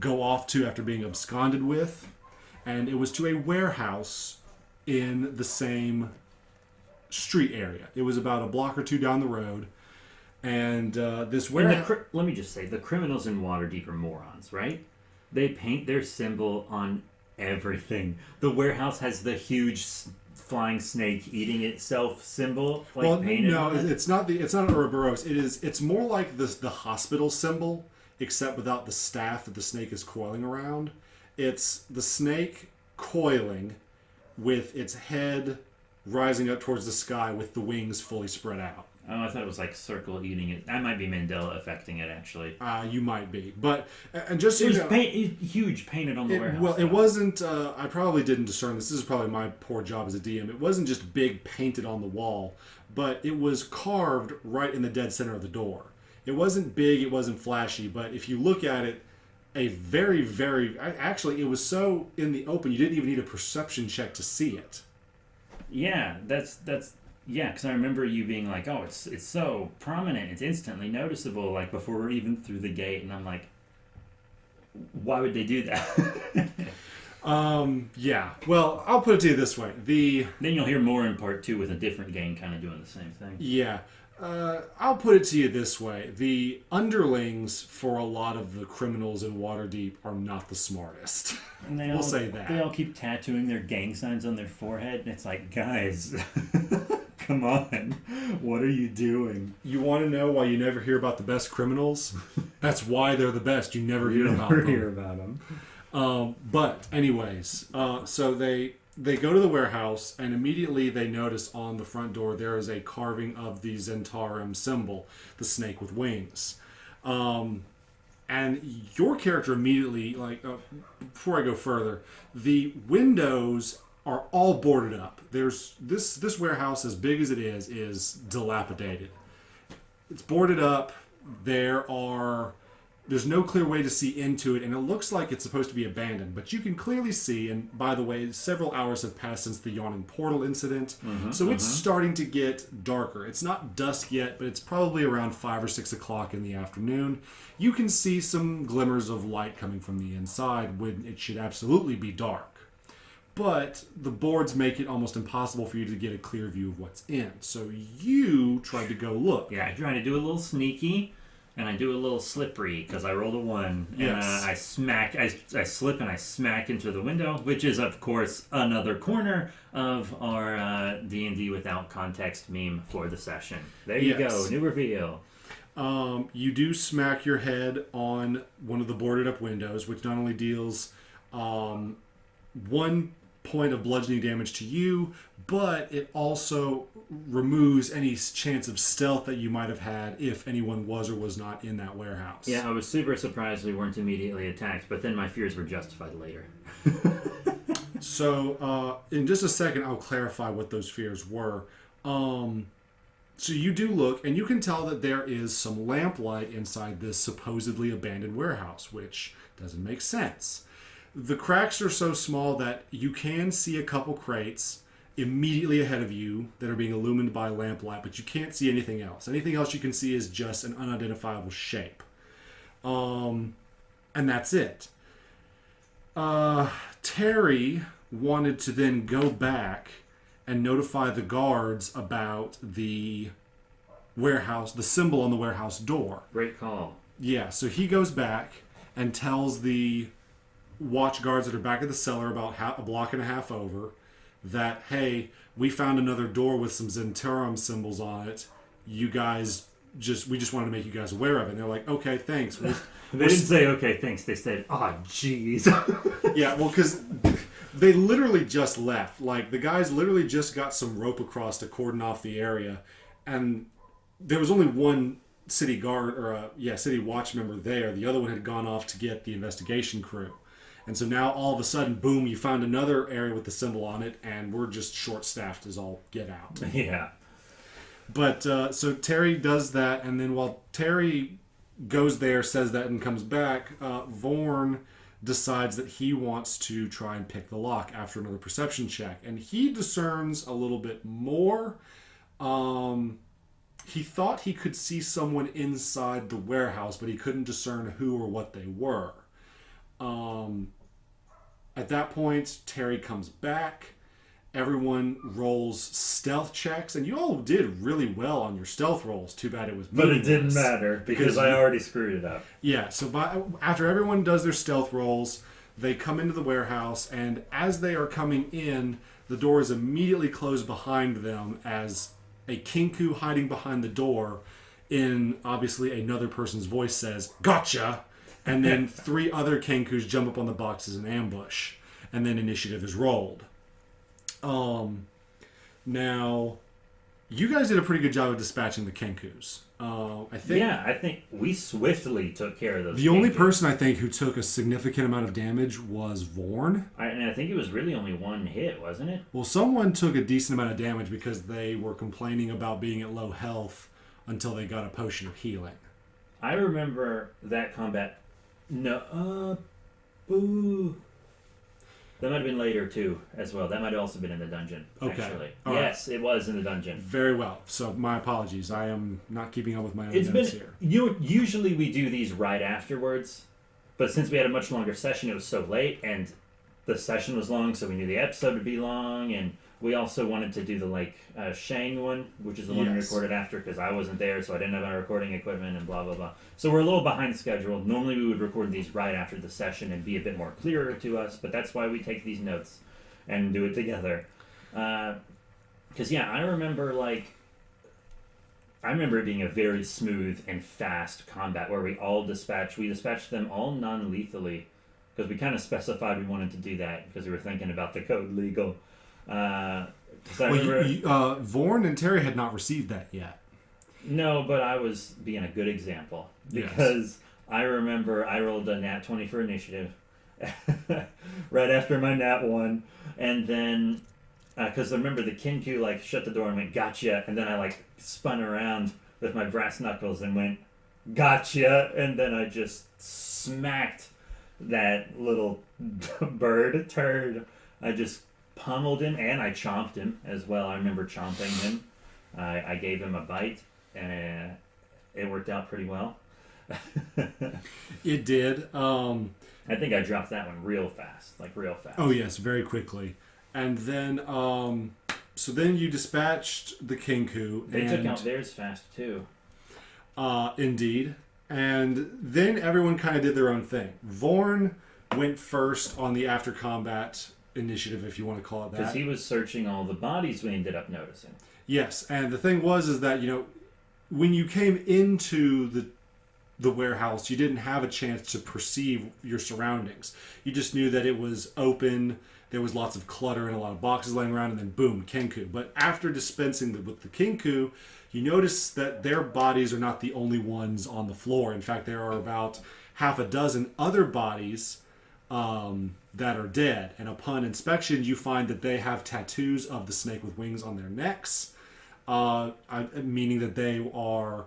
go off to after being absconded with. And it was to a warehouse in the same street area. It was about a block or two down the road. And this warehouse... Let me just say, the criminals in Waterdeep are morons, right? They paint their symbol on everything. The warehouse has the huge flying snake eating itself symbol. Painted on it. It's not an Ouroboros. It's more like the hospital symbol, except without the staff that the snake is coiling around. It's the snake coiling with its head rising up towards the sky with the wings fully spread out. Oh, I thought it was like Circle eating it. That might be Mandela affecting it, actually. You might be. But, and just so it you was know... huge painted on the warehouse. Well, it wasn't... I probably didn't discern this. This is probably my poor job as a DM. It wasn't just big painted on the wall, but it was carved right in the dead center of the door. It wasn't big, it wasn't flashy, but if you look at it, a very, very... Actually, it was so in the open, you didn't even need a perception check to see it. Yeah, that's yeah, because I remember you being like, oh, it's so prominent, it's instantly noticeable, like before we're even through the gate, and I'm like, why would they do that? Yeah. Well, I'll put it to you this way. Then you'll hear more in part 2 with a different gang kind of doing the same thing. Yeah. I'll put it to you this way. The underlings for a lot of the criminals in Waterdeep are not the smartest. And we'll say that. They all keep tattooing their gang signs on their forehead, and it's like, guys, come on. What are you doing? You want to know why you never hear about the best criminals? That's why they're the best. You never hear about them. But anyways, so they go to the warehouse, and immediately they notice on the front door there is a carving of the Zentarum symbol, the snake with wings. And your character immediately, before I go further, the windows are all boarded up. There's this warehouse, as big as it is dilapidated. It's boarded up. There's no clear way to see into it, and it looks like it's supposed to be abandoned. But you can clearly see, and by the way, several hours have passed since the Yawning portal incident, so it's starting to get darker. It's not dusk yet, but it's probably around 5 or 6 o'clock in the afternoon. You can see some glimmers of light coming from the inside when it should absolutely be dark. But the boards make it almost impossible for you to get a clear view of what's in. So you tried to go look. Yeah, I tried to do a little sneaky. And I do a little slippery because I rolled a 1. Yes. And I slip and I smack into the window, which is, of course, another corner of our D&D without context meme for the session. There you go, new reveal. You do smack your head on one of the boarded up windows, which not only deals 1 point of bludgeoning damage to you, but it also removes any chance of stealth that you might have had if anyone was or was not in that warehouse. Yeah, I was super surprised we weren't immediately attacked, but then my fears were justified later. So, in just a second, I'll clarify what those fears were. So you do look, and you can tell that there is some lamplight inside this supposedly abandoned warehouse, which doesn't make sense. The cracks are so small that you can see a couple crates, immediately ahead of you that are being illumined by lamplight, but you can't see anything else. Anything else you can see is just an unidentifiable shape. And that's it. Terry wanted to then go back and notify the guards about the warehouse, the symbol on the warehouse door. Great call. Yeah, so he goes back and tells the watch guards that are back at the cellar about a block and a half over that, hey, we found another door with some Zentarum symbols on it. You guys we just wanted to make you guys aware of it. And they're like, okay, thanks. They didn't say, okay, thanks. They said, oh, jeez. Yeah, well, because they literally just left. Like, the guys literally just got some rope across to cordon off the area. And there was only one city guard, or city watch member there. The other one had gone off to get the investigation crew. And so now, all of a sudden, boom, you found another area with the symbol on it, and we're just short-staffed as all get out. Yeah. But, so Terry does that, and then while Terry goes there, says that, and comes back, Vorn decides that he wants to try and pick the lock after another perception check. And he discerns a little bit more. He thought he could see someone inside the warehouse, but he couldn't discern who or what they were. At that point, Terry comes back. Everyone rolls stealth checks, and you all did really well on your stealth rolls. Too bad it was meaningless. But it didn't matter because I already screwed it up. Yeah, so after everyone does their stealth rolls, they come into the warehouse, and as they are coming in, the door is immediately closed behind them as a Kinku hiding behind the door in, obviously, another person's voice says, "Gotcha!" And then 3 other Kinkus jump up on the boxes and ambush. And then initiative is rolled. Now, you guys did a pretty good job of dispatching the Kinkus. I think we swiftly took care of those. The only person I think who took a significant amount of damage was Vorn. And I think it was really only one hit, wasn't it? Well, someone took a decent amount of damage because they were complaining about being at low health until they got a potion of healing. I remember that combat. No, boo. That might have been later, too, as well. That might have also been in the dungeon, actually. Yes, it was in the dungeon. Very well. So, my apologies. I am not keeping up with my own notes here. Usually we do these right afterwards, but since we had a much longer session, it was so late, and the session was long, so we knew the episode would be long, and we also wanted to do the, Shang one, which is the one we recorded after, because I wasn't there, so I didn't have my recording equipment, and blah, blah, blah. So we're a little behind schedule. Normally we would record these right after the session and be a bit more clearer to us, but that's why we take these notes and do it together. Because, I remember, it being a very smooth and fast combat where we dispatched them all non-lethally, because we kind of specified we wanted to do that, because we were thinking about the code legal. Vorn and Terry had not received that yet. No, but I was being a good example because I remember I rolled a nat 20 for initiative right after my nat 1, and then because I remember the Kinku shut the door and went gotcha, and then I spun around with my brass knuckles and went gotcha, and then I just smacked that little turd. I just pummeled him, and I chomped him as well. I remember chomping him. I gave him a bite, and it worked out pretty well. It did. I think I dropped that one real fast. Oh, yes, very quickly. And then, so then you dispatched the Kinku. They took out theirs fast, too. Indeed. And then everyone kind of did their own thing. Vorn went first on the after combat initiative, if you want to call it that. Because he was searching all the bodies we ended up noticing. Yes, and the thing is that, when you came into the warehouse, you didn't have a chance to perceive your surroundings. You just knew that it was open, there was lots of clutter and a lot of boxes laying around, and then boom, Kinku. But after dispensing with the Kinku, you notice that their bodies are not the only ones on the floor. In fact, there are about half a dozen other bodies that are dead, and upon inspection you find that they have tattoos of the snake with wings on their necks, meaning that they are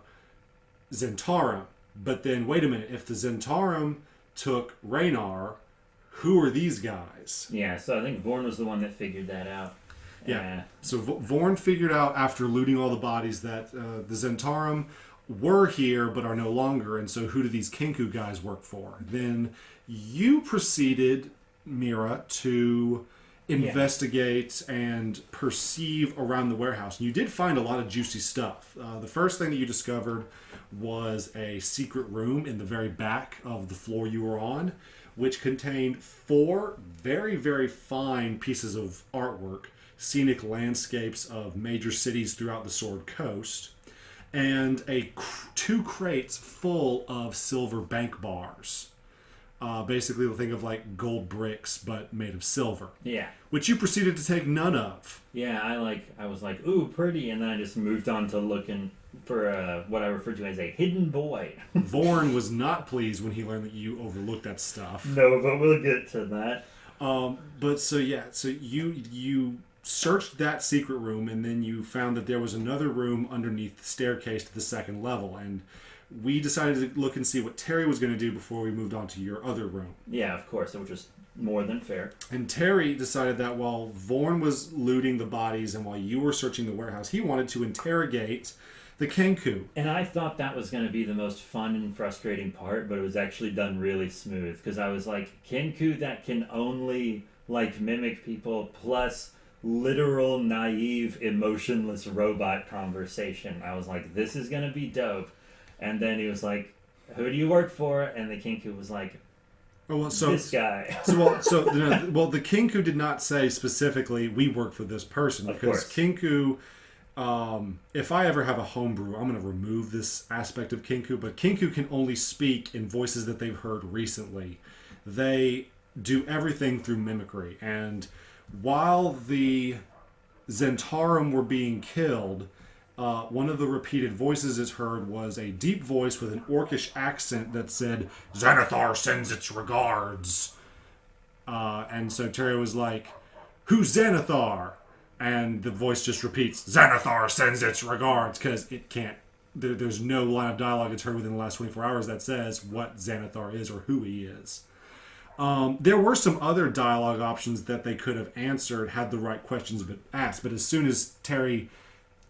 Zentarum. But then wait a minute, if the Zentarum took Raynar, who are these guys? Yeah, so I think Vorn was the one that figured that out. Yeah. So Vorn figured out after looting all the bodies that the Zentarum were here but are no longer, and so who do these Kenku guys work for? Then you proceeded, Mera, to investigate and perceive around the warehouse. You did find a lot of juicy stuff. The first thing that you discovered was a secret room in the very back of the floor you were on, which contained 4 very, very fine pieces of artwork, scenic landscapes of major cities throughout the Sword Coast, and 2 crates full of silver bank bars. Basically, think of like gold bricks, but made of silver. Yeah. Which you proceeded to take none of. Yeah, I was like, ooh, pretty, and then I just moved on to looking for what I refer to as a hidden boy. Vorn was not pleased when he learned that you overlooked that stuff. No, but we'll get to that. So you searched that secret room, and then you found that there was another room underneath the staircase to the second level, and we decided to look and see what Terry was going to do before we moved on to your other room. Yeah, of course, which was more than fair. And Terry decided that while Vorn was looting the bodies and while you were searching the warehouse, he wanted to interrogate the Kenku. And I thought that was going to be the most fun and frustrating part, but it was actually done really smooth, because I was like, Kenku that can only like mimic people plus literal naive emotionless robot conversation. I was like, this is gonna be dope. And then he was like, who do you work for? And the Kenku was like, this guy. The Kenku did not say specifically we work for this person, because Kenku, if I ever have a homebrew, I'm going to remove this aspect of Kenku, but Kenku can only speak in voices that they've heard recently. They do everything through mimicry, and while the Zentarum were being killed, one of the repeated voices is heard was a deep voice with an orcish accent that said, "Xanathar sends its regards." And so Terry was like, "Who's Xanathar?" And the voice just repeats, "Xanathar sends its regards," because it can't. There's no line of dialogue it's heard within the last 24 hours that says what Xanathar is or who he is. There were some other dialogue options that they could have answered had the right questions been asked, but as soon as Terry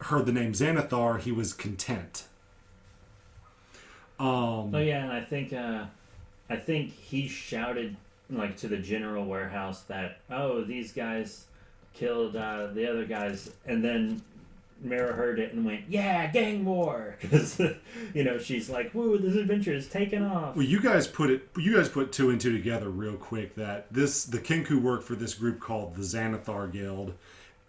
heard the name Xanathar, he was content. And I think he shouted like to the general warehouse that, oh, these guys killed the other guys, and then Mera heard it and went, yeah, gang war, because she's like, woo, this adventure is taking off. Well, you guys put 2 and 2 together real quick that the Kenku worked for this group called the Xanathar Guild,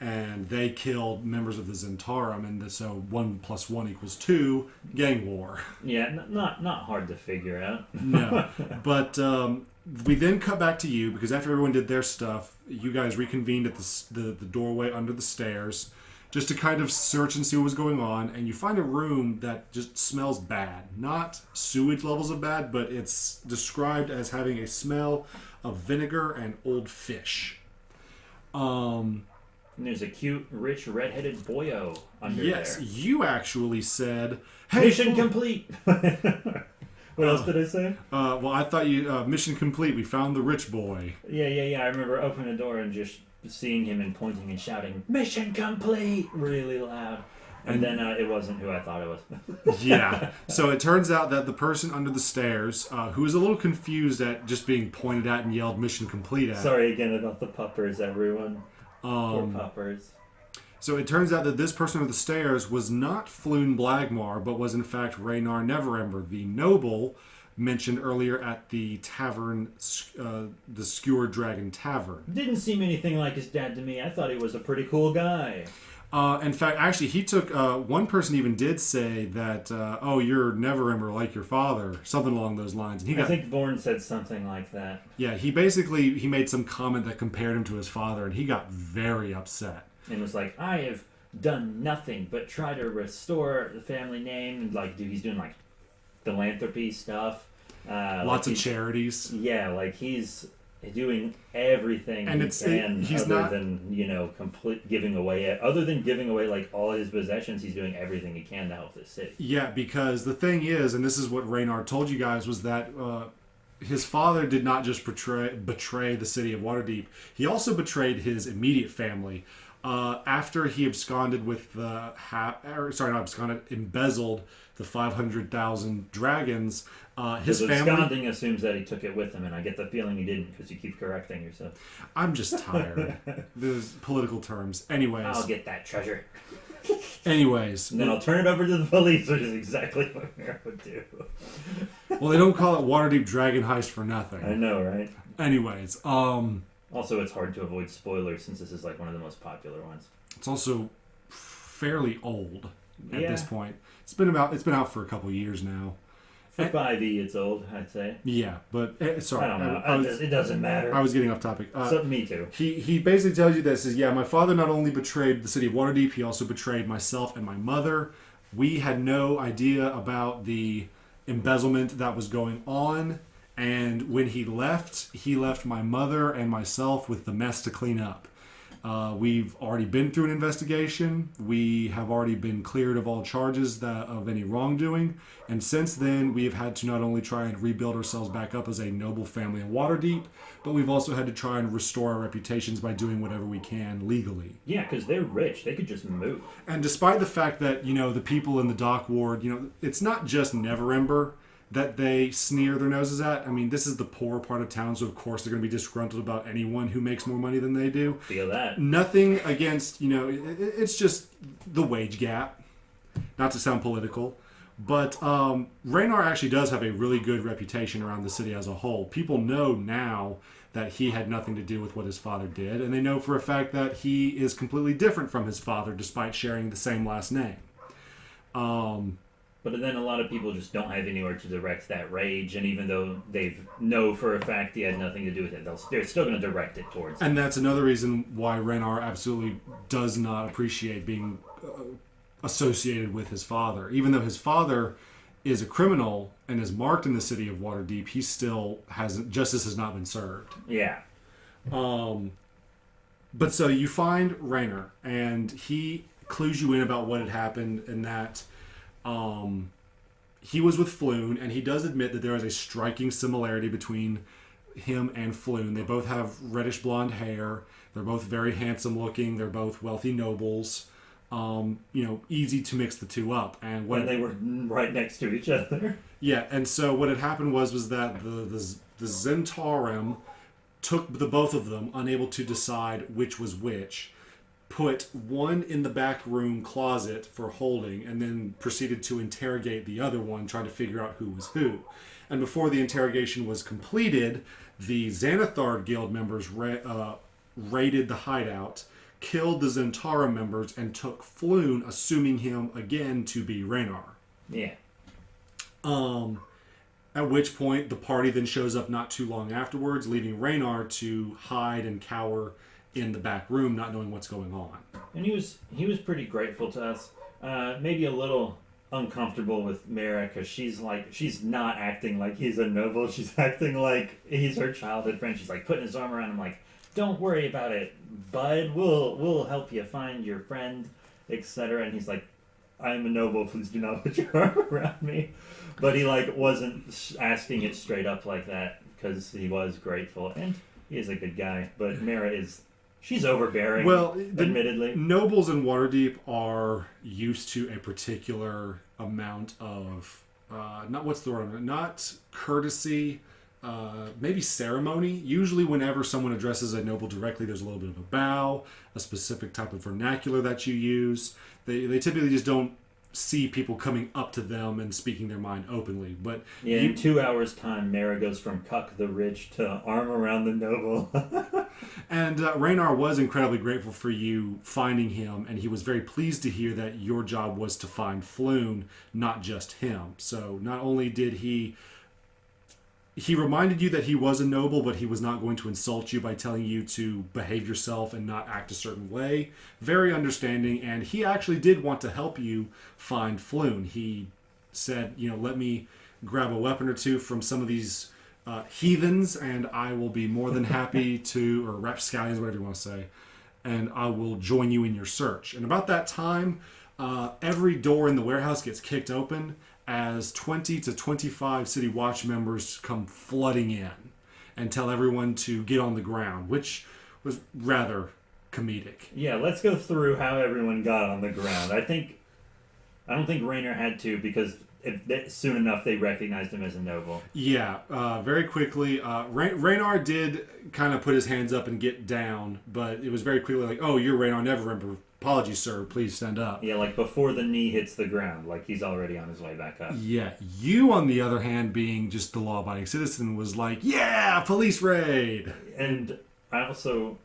and they killed members of the Zentarum, and so 1 + 1 = 2, gang war. Yeah, not hard to figure out. No, but we then cut back to you, because after everyone did their stuff, you guys reconvened at the doorway under the stairs, just to kind of search and see what was going on, and you find a room that just smells bad. Not sewage levels of bad, but it's described as having a smell of vinegar and old fish. And there's a cute, rich, red-headed boyo under there. Yes, you actually said, hey, mission complete! What else did I say? Well, I thought you, mission complete, we found the rich boy. Yeah, I remember opening the door and just seeing him and pointing and shouting, mission complete, really loud. And then it wasn't who I thought it was. Yeah. So it turns out that the person under the stairs, who was a little confused at just being pointed at and yelled mission complete at. Sorry again about the puppers, everyone. Poor puppers. So it turns out that this person under the stairs was not Floon Blagmar, but was in fact Raynar Neverember, the noble mentioned earlier at the tavern, the Skewered Dragon Tavern. Didn't seem anything like his dad to me. I thought he was a pretty cool guy. In fact, actually, he took... one person even did say that, oh, you're Neverember like your father, something along those lines. And I think Vorn said something like that. Yeah, he made some comment that compared him to his father, and he got very upset. And was like, I have done nothing but try to restore the family name. And like, he's doing like philanthropy stuff. Lots of charities. Yeah, like he's doing everything and giving away like all his possessions. He's doing everything he can to help the city. Yeah, because the thing is, and this is what Raynar told you guys, was that his father did not just betray the city of Waterdeep. He also betrayed his immediate family. After he absconded with the embezzled the 500,000 dragons, his family. Absconding assumes that he took it with him, and I get the feeling he didn't because you keep correcting yourself. I'm just tired. There's political terms. Anyways. I'll get that treasure. Anyways. And then I'll turn it over to the police, which is exactly what Mera would do. Well, they don't call it Waterdeep Dragon Heist for nothing. I know, right? Anyways. Also, it's hard to avoid spoilers since this is like one of the most popular ones. It's also fairly old at this point. It's been out for a couple years now. For 5e, it's old, I'd say. Yeah, but sorry, I don't know. It doesn't matter. I was getting off topic. Me too. He basically tells you this: my father not only betrayed the city of Waterdeep, he also betrayed myself and my mother. We had no idea about the embezzlement that was going on, and when he left my mother and myself with the mess to clean up. We've already been through an investigation. We have already been cleared of all charges of any wrongdoing. And since then, we have had to not only try and rebuild ourselves back up as a noble family in Waterdeep, but we've also had to try and restore our reputations by doing whatever we can legally. Yeah, because they're rich. They could just move. And despite the fact that, the people in the dock ward, it's not just Neverember that they sneer their noses at. I mean, this is the poor part of town, so of course they're going to be disgruntled about anyone who makes more money than they do. Feel that. Nothing against, it's just the wage gap. Not to sound political. But Raynar actually does have a really good reputation around the city as a whole. People know now that he had nothing to do with what his father did, and they know for a fact that he is completely different from his father despite sharing the same last name. But then a lot of people just don't have anywhere to direct that rage, and even though they know for a fact he had nothing to do with it, they're still going to direct it towards him. And that's another reason why Raynar absolutely does not appreciate being associated with his father. Even though his father is a criminal and is marked in the city of Waterdeep, he still hasn't. Justice has not been served. Yeah. But so you find Raynar, and he clues you in about what had happened, and that he was with Floon, and he does admit that there is a striking similarity between him and Floon. They both have reddish blonde hair. They're both very handsome looking. They're both wealthy nobles. Easy to mix the two up. And they were right next to each other. Yeah, and so what had happened was that the Zentarum took the both of them, unable to decide which was which, put one in the back room closet for holding, and then proceeded to interrogate the other one, trying to figure out who was who. And before the interrogation was completed, the Xanathar Guild members raided the hideout, killed the Zentara members, and took Floon, assuming him again to be Raynar. Yeah. At which point, the party then shows up not too long afterwards, leaving Raynar to hide and cower in the back room, not knowing what's going on. And he was pretty grateful to us. Maybe a little uncomfortable with Mera, because she's not acting like he's a noble. She's acting like he's her childhood friend. She's like putting his arm around him, like, don't worry about it, bud. We'll help you find your friend, etc. And he's like, I'm a noble. Please do not put your arm around me. But he wasn't asking it straight up like that, because he was grateful, and he is a good guy. But Mera she's overbearing. Well, admittedly, nobles in Waterdeep are used to a particular amount of not courtesy. Maybe ceremony. Usually whenever someone addresses a noble directly, there's a little bit of a bow, a specific type of vernacular that you use. They typically just don't see people coming up to them and speaking their mind openly. But in 2 hours' time, Mera goes from cuck the rich to arm around the noble. And Raynar was incredibly grateful for you finding him, and he was very pleased to hear that your job was to find Floon, not just him. So not only did he reminded you that he was a noble, but he was not going to insult you by telling you to behave yourself and not act a certain way. Very understanding, and he actually did want to help you find Floon. He said, let me grab a weapon or two from some of these heathens, and I will be more than happy to, or rapscallions, whatever you want to say, and I will join you in your search. And about that time, every door in the warehouse gets kicked open, as 20 to 25 City Watch members come flooding in and tell everyone to get on the ground, which was rather comedic. Yeah, let's go through how everyone got on the ground. I don't think Raynor had to because soon enough they recognized him as a noble. Yeah, very quickly. Raynar did kind of put his hands up and get down, but it was very quickly like, "Oh, you're Raynar Neverember. Apologies, sir. Please stand up." Yeah, like before the knee hits the ground, like he's already on his way back up. Yeah, you on the other hand, being just the law-abiding citizen, was like, "Yeah, police raid." And I also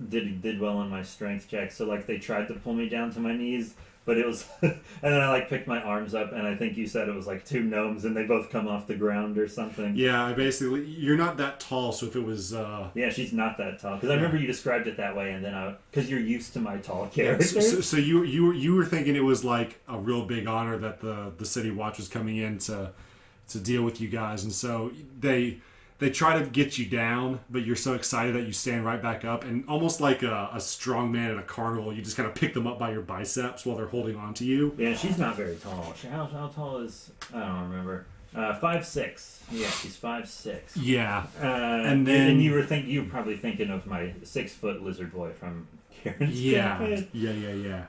did well on my strength check, so like they tried to pull me down to my knees. But it was, and then I like picked my arms up, and I think you said it was like two gnomes, and they both come off the ground or something. Yeah, you're not that tall, so if it was, yeah, she's not that tall because I remember you described it that way, and then because you're used to my tall characters. Yeah, so you were thinking it was like a real big honor that the City Watch was coming in to deal with you guys, and so they try to get you down, but you're so excited that you stand right back up, and almost like a strong man at a carnival, you just kind of pick them up by your biceps while they're holding on to you. Yeah, she's not very tall. How tall is... I don't remember. 5'6". Yeah, she's 5'6". Yeah. And you were probably thinking of my 6-foot lizard boy from Karen's Cafe. Yeah.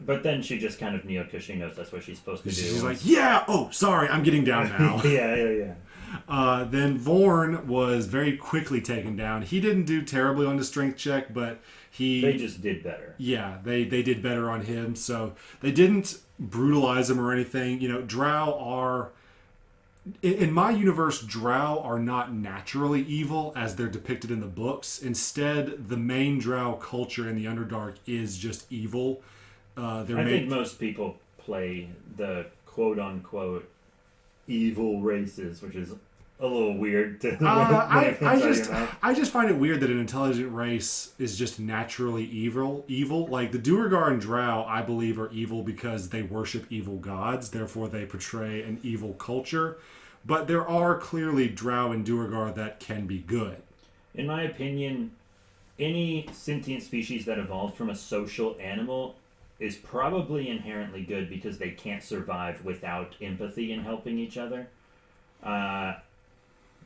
But then she just kind of kneeled because she knows that's what she's supposed to do. She's like, yeah, oh, sorry, I'm getting down now. Yeah. Then Vorn was very quickly taken down. He didn't do terribly on the strength check, but they just did better. Yeah, they did better on him. So they didn't brutalize him or anything. You know, Drow are... In my universe, Drow are not naturally evil as they're depicted in the books. Instead, the main Drow culture in the Underdark is just evil. I think most people play the quote-unquote evil races, which is a little weird to I just find it weird that an intelligent race is just naturally evil. Like the Duergar and Drow, I believe, are evil because they worship evil gods, therefore they portray an evil culture. But there are clearly Drow and Duergar that can be good. In my opinion, any sentient species that evolved from a social animal is probably inherently good because they can't survive without empathy and helping each other.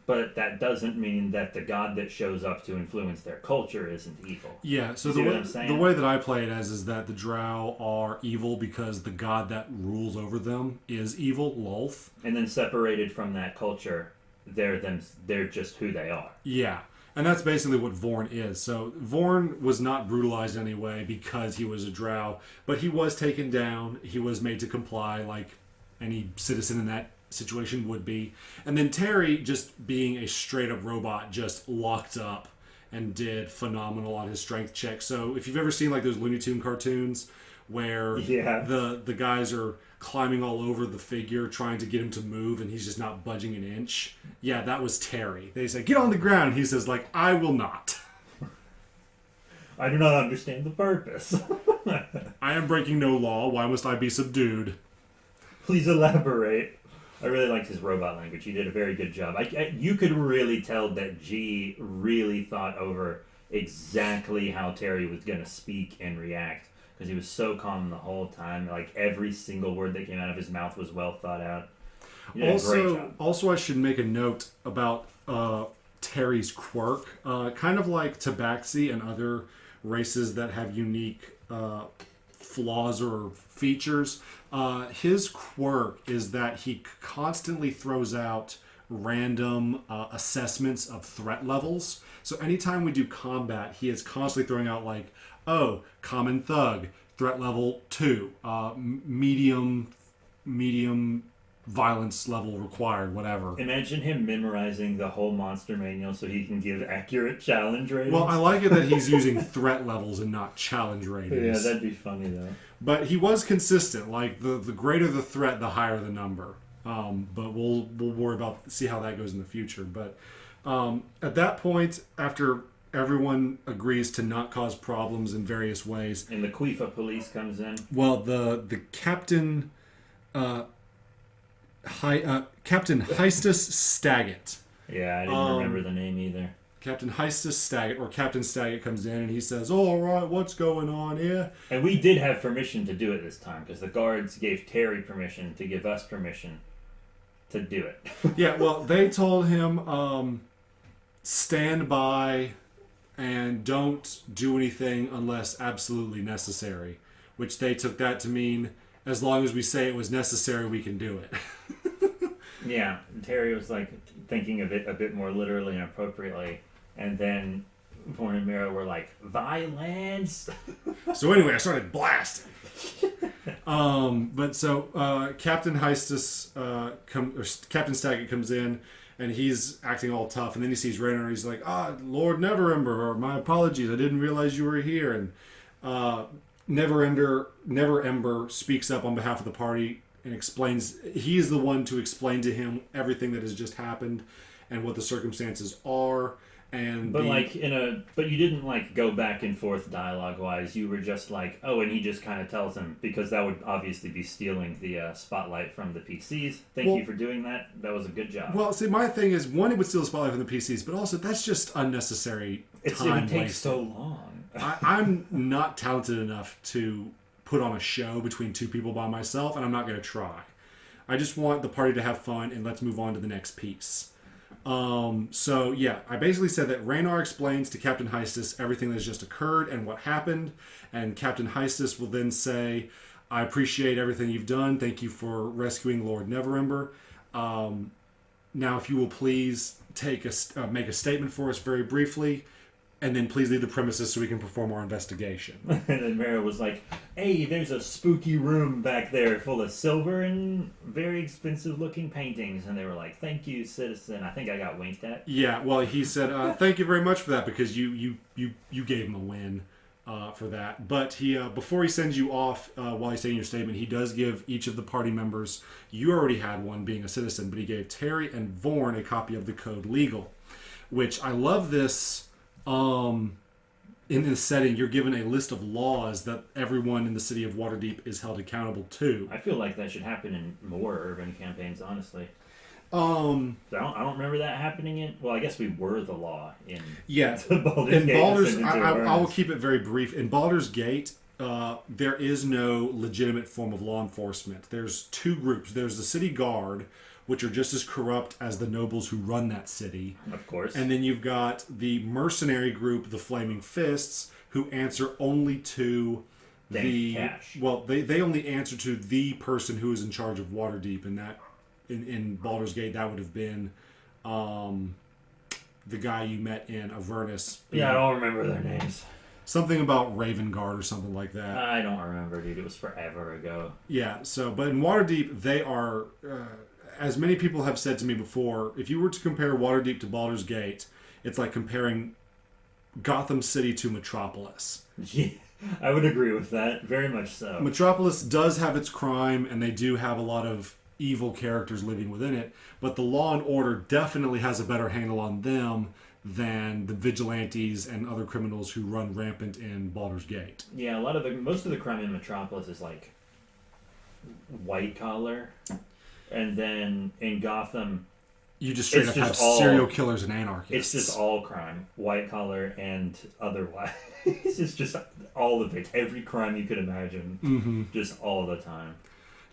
But that doesn't mean that the god that shows up to influence their culture isn't evil. Yeah, so the way that I play it as is that the Drow are evil because the god that rules over them is evil, Lolth. And then separated from that culture, they're just who they are. Yeah. And that's basically what Vorn is. So Vorn was not brutalized in any way because he was a Drow, but he was taken down. He was made to comply like any citizen in that situation would be. And then Terry, just being a straight up robot, just locked up and did phenomenal on his strength check. So if you've ever seen like those Looney Tune cartoons where the guys are climbing all over the figure trying to get him to move and he's just not budging an inch. Yeah, that was Terry. They say, get on the ground. He says, like, I will not. I do not understand the purpose. I am breaking no law. Why must I be subdued? Please elaborate. I really liked his robot language. He did a very good job. You could really tell that G really thought over exactly how Terry was going to speak and react. Because he was so calm the whole time. Like, every single word that came out of his mouth was well thought out. He did a great job. Also, I should make a note about Terry's quirk. Kind of like Tabaxi and other races that have unique flaws or features. His quirk is that he constantly throws out random assessments of threat levels. So anytime we do combat, he is constantly throwing out like, oh, common thug, threat level 2, medium violence level required, whatever. Imagine him memorizing the whole monster manual so he can give accurate challenge ratings. Well, I like it that he's using threat levels and not challenge ratings. Yeah, that'd be funny though. But he was consistent. Like the greater the threat, the higher the number. But we'll worry about see how that goes in the future. But at that point, after everyone agrees to not cause problems in various ways, and the Quifa police comes in. Well, the captain, Captain Heistus Staggett. Yeah, I didn't remember the name either. Captain Heistus Staggett, or Captain Staggett comes in and he says, oh, all right, what's going on here? And we did have permission to do it this time, because the guards gave Terry permission to give us permission to do it. Yeah, well, they told him, stand by and don't do anything unless absolutely necessary, which they took that to mean as long as we say it was necessary, we can do it. Yeah, Terry was like thinking of it a bit more literally and appropriately, and then Vaughn and Mera were like, violence! So anyway, I started blasting. But so Captain Heistus, Captain Staggett comes in, and he's acting all tough, and then he sees Raynor, and he's like, Lord Neverember, or my apologies, I didn't realize you were here. And Neverember speaks up on behalf of the party and explains, he is the one to explain to him everything that has just happened and what the circumstances are. And but you didn't like go back and forth dialogue wise. You were just like, and he just kind of tells him, because that would obviously be stealing the spotlight from the PCs. Thank you for doing that. That was a good job. Well, see, my thing is, one, it would steal the spotlight from the PCs, but also that's just unnecessary time. It would take so long. I'm not talented enough to put on a show between two people by myself, and I'm not going to try. I just want the party to have fun, and let's move on to the next piece. So yeah, I basically said that Raynor explains to Captain Heistus everything that's just occurred and what happened, and Captain Heistus will then say, I appreciate everything you've done. Thank you for rescuing Lord Neverember. Now, if you will please make a statement for us very briefly, and then please leave the premises so we can perform our investigation. And then Mera was like, hey, there's a spooky room back there full of silver and very expensive looking paintings. And they were like, thank you, citizen. I think I got winked at. Yeah, well, he said, thank you very much for that, because you gave him a win for that. But he before he sends you off, while he's saying your statement, he does give each of the party members, you already had one being a citizen, but he gave Terry and Vaughn a copy of the Code Legal, which I love this. In this setting, you're given a list of laws that everyone in the city of Waterdeep is held accountable to. I feel like that should happen in more urban campaigns, honestly. I don't remember that happening in... Well, I guess we were the law in Baldur's Gate. I will keep it very brief. In Baldur's Gate, there is no legitimate form of law enforcement. There's two groups. There's the city guard, which are just as corrupt as the nobles who run that city. Of course. And then you've got the mercenary group, the Flaming Fists, who answer only to cash. Well, they only answer to the person who is in charge of Waterdeep, and that in Baldur's Gate that would have been the guy you met in Avernus. Yeah, I don't remember their names. Something about Raven Guard or something like that. I don't remember, dude. It was forever ago. Yeah. So, but in Waterdeep, they are. As many people have said to me before, if you were to compare Waterdeep to Baldur's Gate, it's like comparing Gotham City to Metropolis. Yeah, I would agree with that. Very much so. Metropolis does have its crime, and they do have a lot of evil characters living within it, but the law and order definitely has a better handle on them than the vigilantes and other criminals who run rampant in Baldur's Gate. Yeah, most of the crime in Metropolis is like white collar. And then in Gotham, you just straight up have serial killers and anarchists. It's just all crime, white collar and otherwise. It's just all of it, every crime you could imagine, just all the time.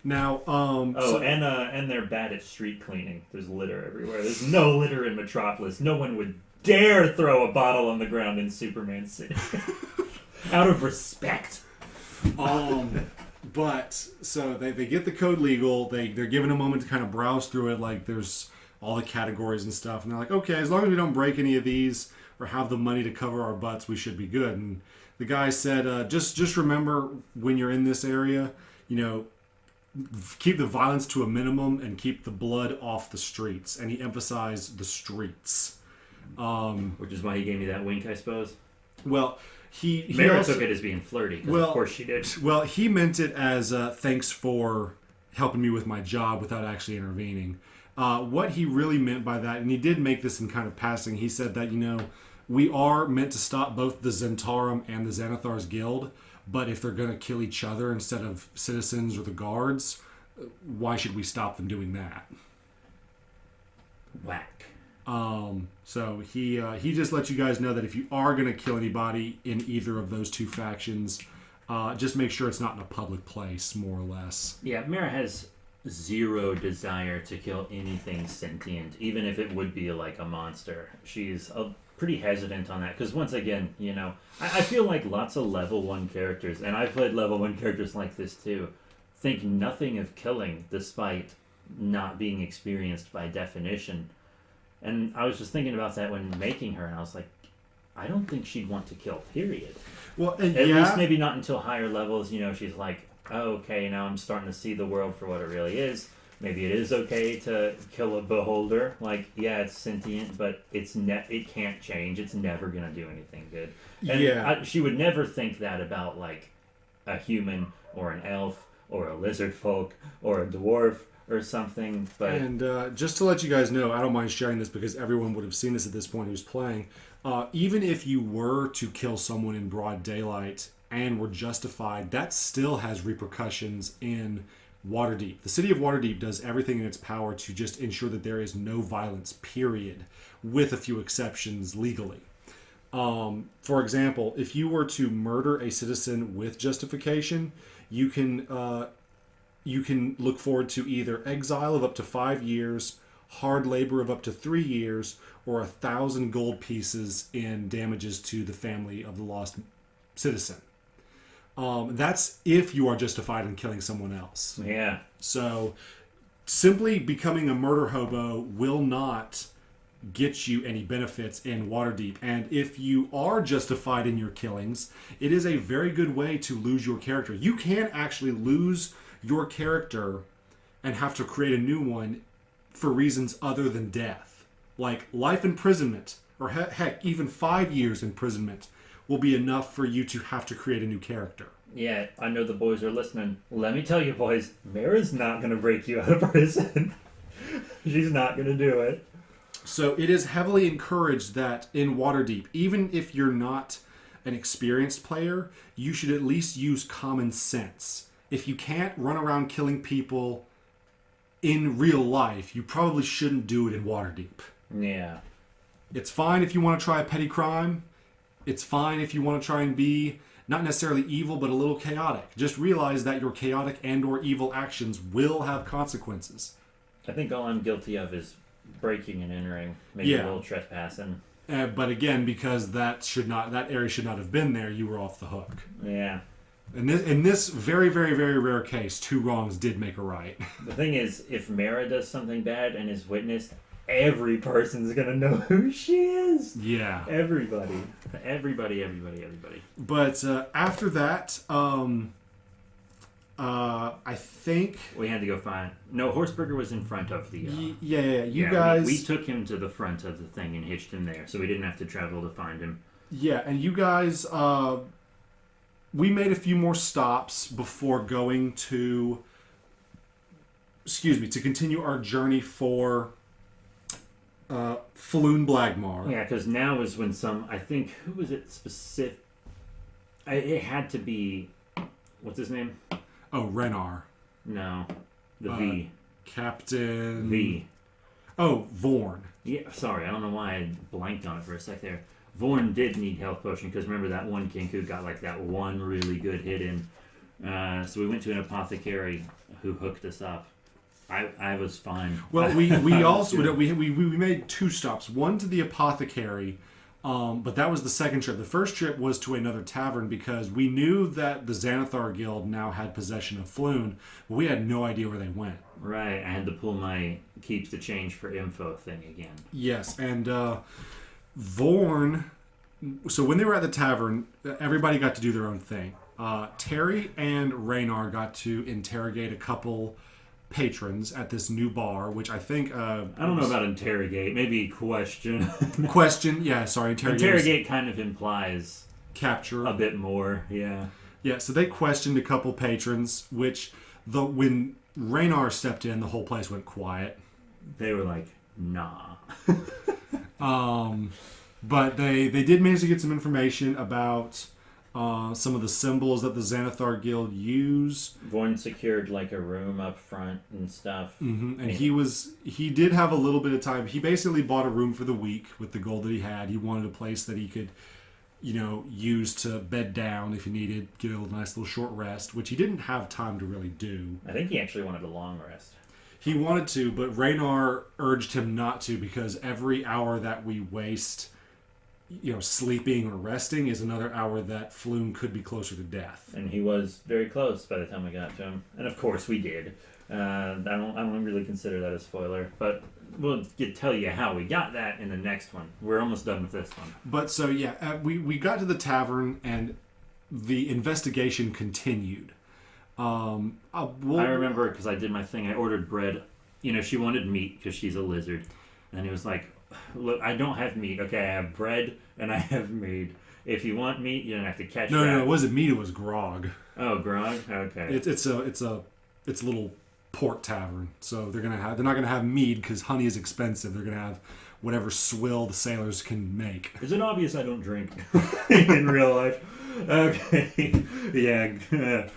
Now, and they're bad at street cleaning. There's litter everywhere. There's no litter in Metropolis. No one would dare throw a bottle on the ground in Superman City, out of respect. But, so they get the Code Legal, they're given a moment to kind of browse through it, like there's all the categories and stuff, and they're like, okay, as long as we don't break any of these or have the money to cover our butts, we should be good. And the guy said, just remember when you're in this area, keep the violence to a minimum and keep the blood off the streets. And he emphasized the streets. Which is why he gave me that wink, I suppose. Well... Mera took it as being flirty, because of course she did. Well, he meant it as thanks for helping me with my job without actually intervening. What he really meant by that, and he did make this in kind of passing, he said that, we are meant to stop both the Zentarum and the Xanathar's Guild, but if they're going to kill each other instead of citizens or the guards, why should we stop them doing that? Whack. So he just let you guys know that if you are going to kill anybody in either of those two factions, just make sure it's not in a public place, more or less. Yeah, Mera has zero desire to kill anything sentient, even if it would be like a monster. She's pretty hesitant on that because once again, I feel like lots of level 1 characters, and I've played level 1 characters like this too, think nothing of killing despite not being experienced by definition. And I was just thinking about that when making her, and I was like, I don't think she'd want to kill, period. Well, At least maybe not until higher levels. She's like, oh, okay, now I'm starting to see the world for what it really is. Maybe it is okay to kill a beholder. Like, yeah, it's sentient, but it can't change. It's never going to do anything good. And she would never think that about, like, a human or an elf or a lizard folk or a dwarf or something. But And just to let you guys know, I don't mind sharing this because everyone would have seen this at this point who's playing. Even if you were to kill someone in broad daylight and were justified, that still has repercussions in Waterdeep. The city of Waterdeep does everything in its power to just ensure that there is no violence, period, with a few exceptions legally. For example, if you were to murder a citizen with justification, you can look forward to either exile of up to 5 years, hard labor of up to 3 years, or 1,000 gold pieces in damages to the family of the lost citizen. That's if you are justified in killing someone else. yeah. So simply becoming a murder hobo will not get you any benefits in Waterdeep. And if you are justified in your killings, it is a very good way to lose your character. You can actually lose your character and have to create a new one for reasons other than death. Like life imprisonment, or heck, even 5 years imprisonment will be enough for you to have to create a new character. Yeah, I know the boys are listening. Let me tell you, boys, Mera's not going to break you out of prison. She's not going to do it. So it is heavily encouraged that in Waterdeep, even if you're not an experienced player, you should at least use common sense. If you can't run around killing people in real life, you probably shouldn't do it in Waterdeep. Yeah. It's fine if you want to try a petty crime. It's fine if you want to try and be not necessarily evil, but a little chaotic. Just realize that your chaotic and or evil actions will have consequences. I think all I'm guilty of is breaking and entering, maybe a little trespassing. But again, because that area should not have been there, you were off the hook. Yeah. In this very, very, very rare case, 2 wrongs did make a right. The thing is, if Mera does something bad and is witnessed, every person's gonna know who she is. Yeah. Everybody. But after that, I think we had to go find. No, Horseburger was in front of the. You guys. We took him to the front of the thing and hitched him there, so we didn't have to travel to find him. Yeah, and you guys. We made a few more stops before going to. To continue our journey for. Floon Blagmar. Yeah, because now is when I think, who was it specific? It had to be, what's his name? Oh, Renar. No, the V. Captain... V. Oh, Vorn. Yeah, sorry, I don't know why I blanked on it for a sec there. Vorn did need health potion, because remember that one king who got like that one really good hit in. So we went to an apothecary who hooked us up. I was fine. Well, we also we made 2 stops. One to the apothecary, but that was the second trip. The first trip was to another tavern because we knew that the Xanathar Guild now had possession of Floon, but we had no idea where they went. Right, I had to pull my keeps to change for info thing again. Yes, and Vorn. So when they were at the tavern, everybody got to do their own thing. Terry and Raynar got to interrogate a couple patrons at this new bar, which I think I don't know about interrogate, maybe question. Interrogate kind of implies capture a bit more. Yeah, so they questioned a couple patrons, which when Raynar stepped in, the whole place went quiet. They were like, nah. But they did manage to get some information about some of the symbols that the Xanathar Guild use. Vorn secured like a room up front and stuff. Mm-hmm. And he did have a little bit of time. He basically bought a room for the week with the gold that he had. He wanted a place that he could, use to bed down if he needed, get a nice little short rest, which he didn't have time to really do. I think he actually wanted a long rest. He wanted to, but Raynar urged him not to because every hour that we waste, sleeping or resting is another hour that Floon could be closer to death. And he was very close by the time we got to him. And of course we did. I don't really consider that a spoiler, but we'll tell you how we got that in the next one. We're almost done with this one. But so we got to the tavern and the investigation continued. I remember because I did my thing. I ordered bread. She wanted meat because she's a lizard, and he was like, "Look, I don't have meat. Okay, I have bread and I have meat. If you want meat, you don't have to catch." No, it wasn't meat. It was grog. Oh, grog. Okay. It's a little port tavern, so they're not gonna have mead because honey is expensive. They're gonna have whatever swill the sailors can make. Is it obvious I don't drink in real life? Okay. Yeah.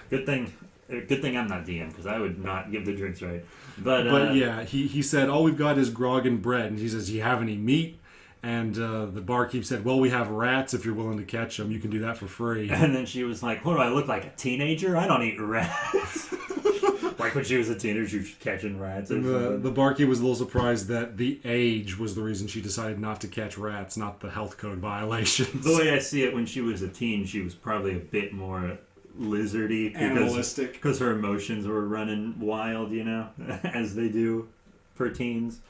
Good thing I'm not DM because I would not give the drinks right. But yeah, he said all we've got is grog and bread, and he says, "Do you have any meat?" And the barkeep said, "Well, we have rats. If you're willing to catch them, you can do that for free." And then she was like, "What do I look like, a teenager? I don't eat rats." Like when she was a teenager, she was catching rats. The barkeep was a little surprised that the age was the reason she decided not to catch rats, not the health code violations. The way I see it, when she was a teen, she was probably a bit more lizardy, animalistic, because her emotions were running wild, as they do for teens.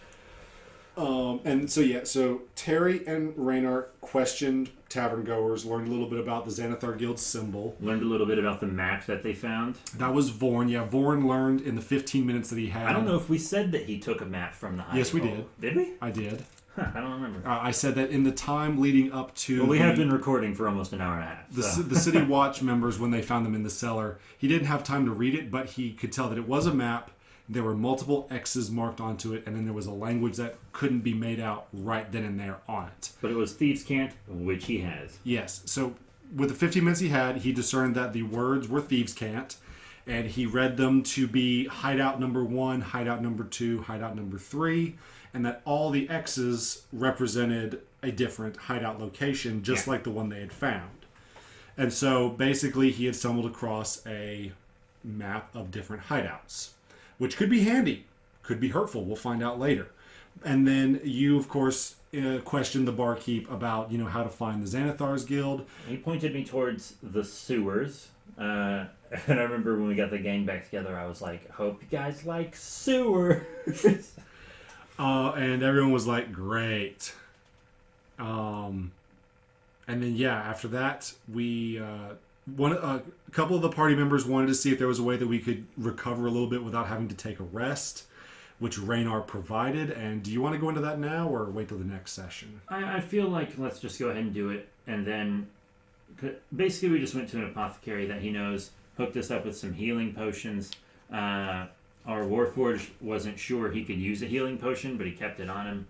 So Terry and Raynar questioned tavern goers, learned a little bit about the Xanathar Guild symbol. Learned a little bit about the map that they found. That was Vorn. Yeah, Vorn learned in the 15 minutes that he had. I don't know if we said that he took a map from the high Yes, we hole. did. Did we? I did. Huh, I don't remember. I said that in the time leading up to... Well, we have been recording for almost an hour and a half. The City Watch members, when they found them in the cellar, he didn't have time to read it, but he could tell that it was a map. There were multiple X's marked onto it, and then there was a language that couldn't be made out right then and there on it. But it was Thieves' Cant, which he has. Yes. So with the 15 minutes he had, he discerned that the words were Thieves' Cant, and he read them to be hideout number 1, hideout number 2, hideout number 3, and that all the X's represented a different hideout location, just like the one they had found. And so basically he had stumbled across a map of different hideouts, which could be handy, could be hurtful. We'll find out later. And then you, of course, questioned the barkeep about, how to find the Xanathar's Guild. He pointed me towards the sewers. And I remember when we got the gang back together, I was like, hope you guys like sewers. And everyone was like, great. And then, after that, we... a couple of the party members wanted to see if there was a way that we could recover a little bit without having to take a rest, which Raynar provided. And do you want to go into that now or wait till the next session? I feel like let's just go ahead and do it. And then basically we just went to an apothecary that he knows, hooked us up with some healing potions. Our Warforged wasn't sure he could use a healing potion, but he kept it on him.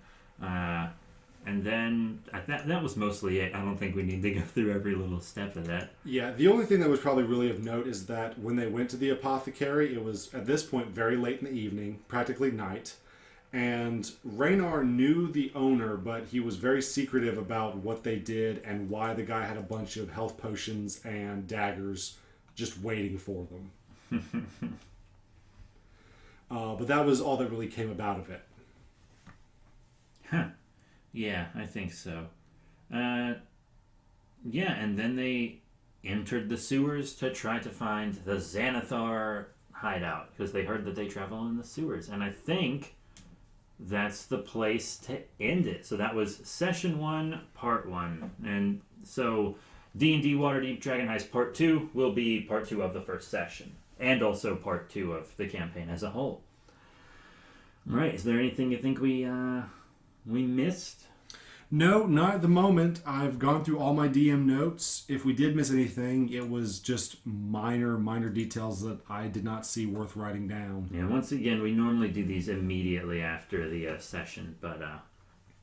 And then that was mostly it. I don't think we need to go through every little step of that. Yeah, the only thing that was probably really of note is that when they went to the apothecary, it was at this point very late in the evening, practically night. And Raynar knew the owner, but he was very secretive about what they did and why the guy had a bunch of health potions and daggers just waiting for them. But that was all that really came about of it. Huh. Yeah, I think so. And then they entered the sewers to try to find the Xanathar hideout, because they heard that they travel in the sewers. And I think that's the place to end it. So that was Session 1, Part 1. And so D&D Waterdeep Dragon Heist Part 2 will be Part 2 of the first session, and also Part 2 of the campaign as a whole. All right, is there anything you think we missed? No, not at the moment. I've gone through all my DM notes. If we did miss anything, it was just minor details that I did not see worth writing down. Yeah, once again, we normally do these immediately after the session, but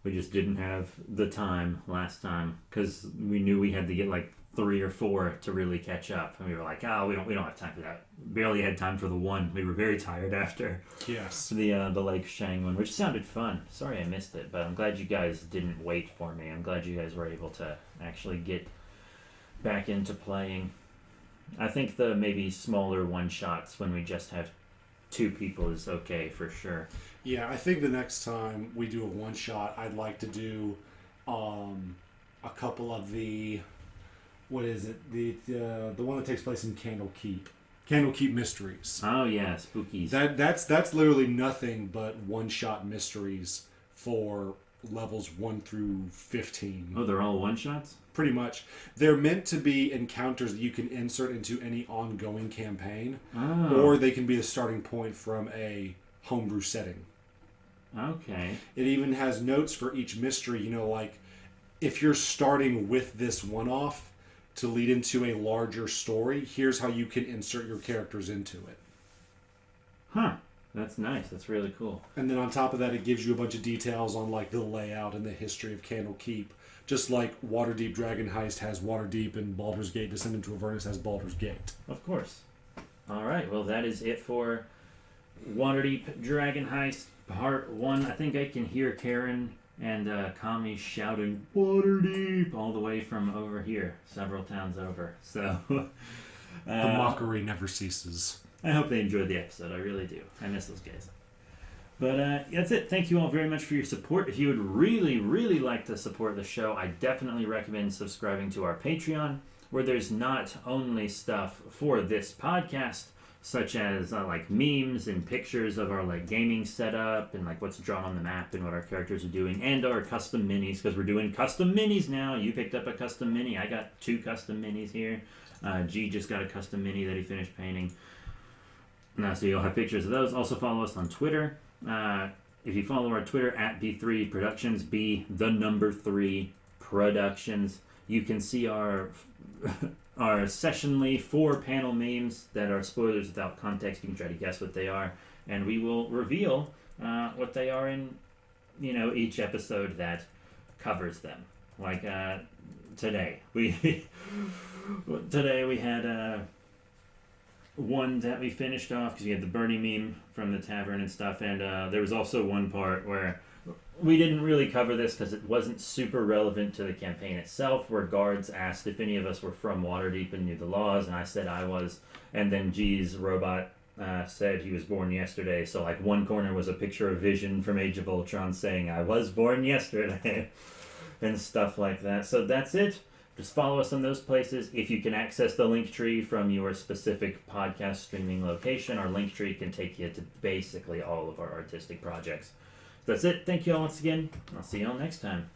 we just didn't have the time last time because we knew we had to get like 3 or 4 to really catch up, and we were like, we don't have time for that. Barely had time for the one. We were very tired after. Yes. The Lake Shang one, which sounded fun. Sorry I missed it, but I'm glad you guys didn't wait for me. I'm glad you guys were able to actually get back into playing. I think the maybe smaller one shots when we just have 2 people is okay for sure. Yeah, I think the next time we do a one shot, I'd like to do a couple of the what is it the one that takes place in Candlekeep Mysteries. Oh yeah, spookies. That's literally nothing but one shot mysteries for levels 1 through 15. Oh, they're all one shots? Pretty much. They're meant to be encounters that you can insert into any ongoing campaign, or they can be the starting point from a homebrew setting. Okay. It even has notes for each mystery, like if you're starting with this one-off to lead into a larger story, here's how you can insert your characters into it. Huh. That's nice. That's really cool. And then on top of that, it gives you a bunch of details on like the layout and the history of Candlekeep. Just like Waterdeep Dragon Heist has Waterdeep and Baldur's Gate Descendant to Avernus has Baldur's Gate. Of course. All right. Well, that is it for Waterdeep Dragon Heist Part 1. I think I can hear Karen and Kami shouting Waterdeep all the way from over here, several towns over. So the mockery never ceases. I hope they enjoyed the episode. I really do. I miss those guys. But that's it. Thank you all very much for your support. If you would really, really like to support the show, I definitely recommend subscribing to our Patreon, where there's not only stuff for this podcast, such as like memes and pictures of our like gaming setup and like what's drawn on the map and what our characters are doing, and our custom minis, because we're doing custom minis now. You picked up a custom mini. I got 2 custom minis here. G just got a custom mini that he finished painting. So you'll have pictures of those. Also follow us on Twitter. If you follow our Twitter at B3 Productions, B3 Productions, you can see our sessionally 4-panel memes that are spoilers without context. You can try to guess what they are, and we will reveal what they are in each episode that covers them. Like today we had one that we finished off because we had the Bernie meme from the Tavern and stuff, and there was also one part where we didn't really cover this because it wasn't super relevant to the campaign itself, where guards asked if any of us were from Waterdeep and knew the laws, and I said I was, and then G's robot said he was born yesterday, so like one corner was a picture of Vision from Age of Ultron saying I was born yesterday and stuff like that. So that's it. Just follow us on those places. If you can access the link tree from your specific podcast streaming location, our link tree can take you to basically all of our artistic projects. That's it. Thank you all once again. I'll see you all next time.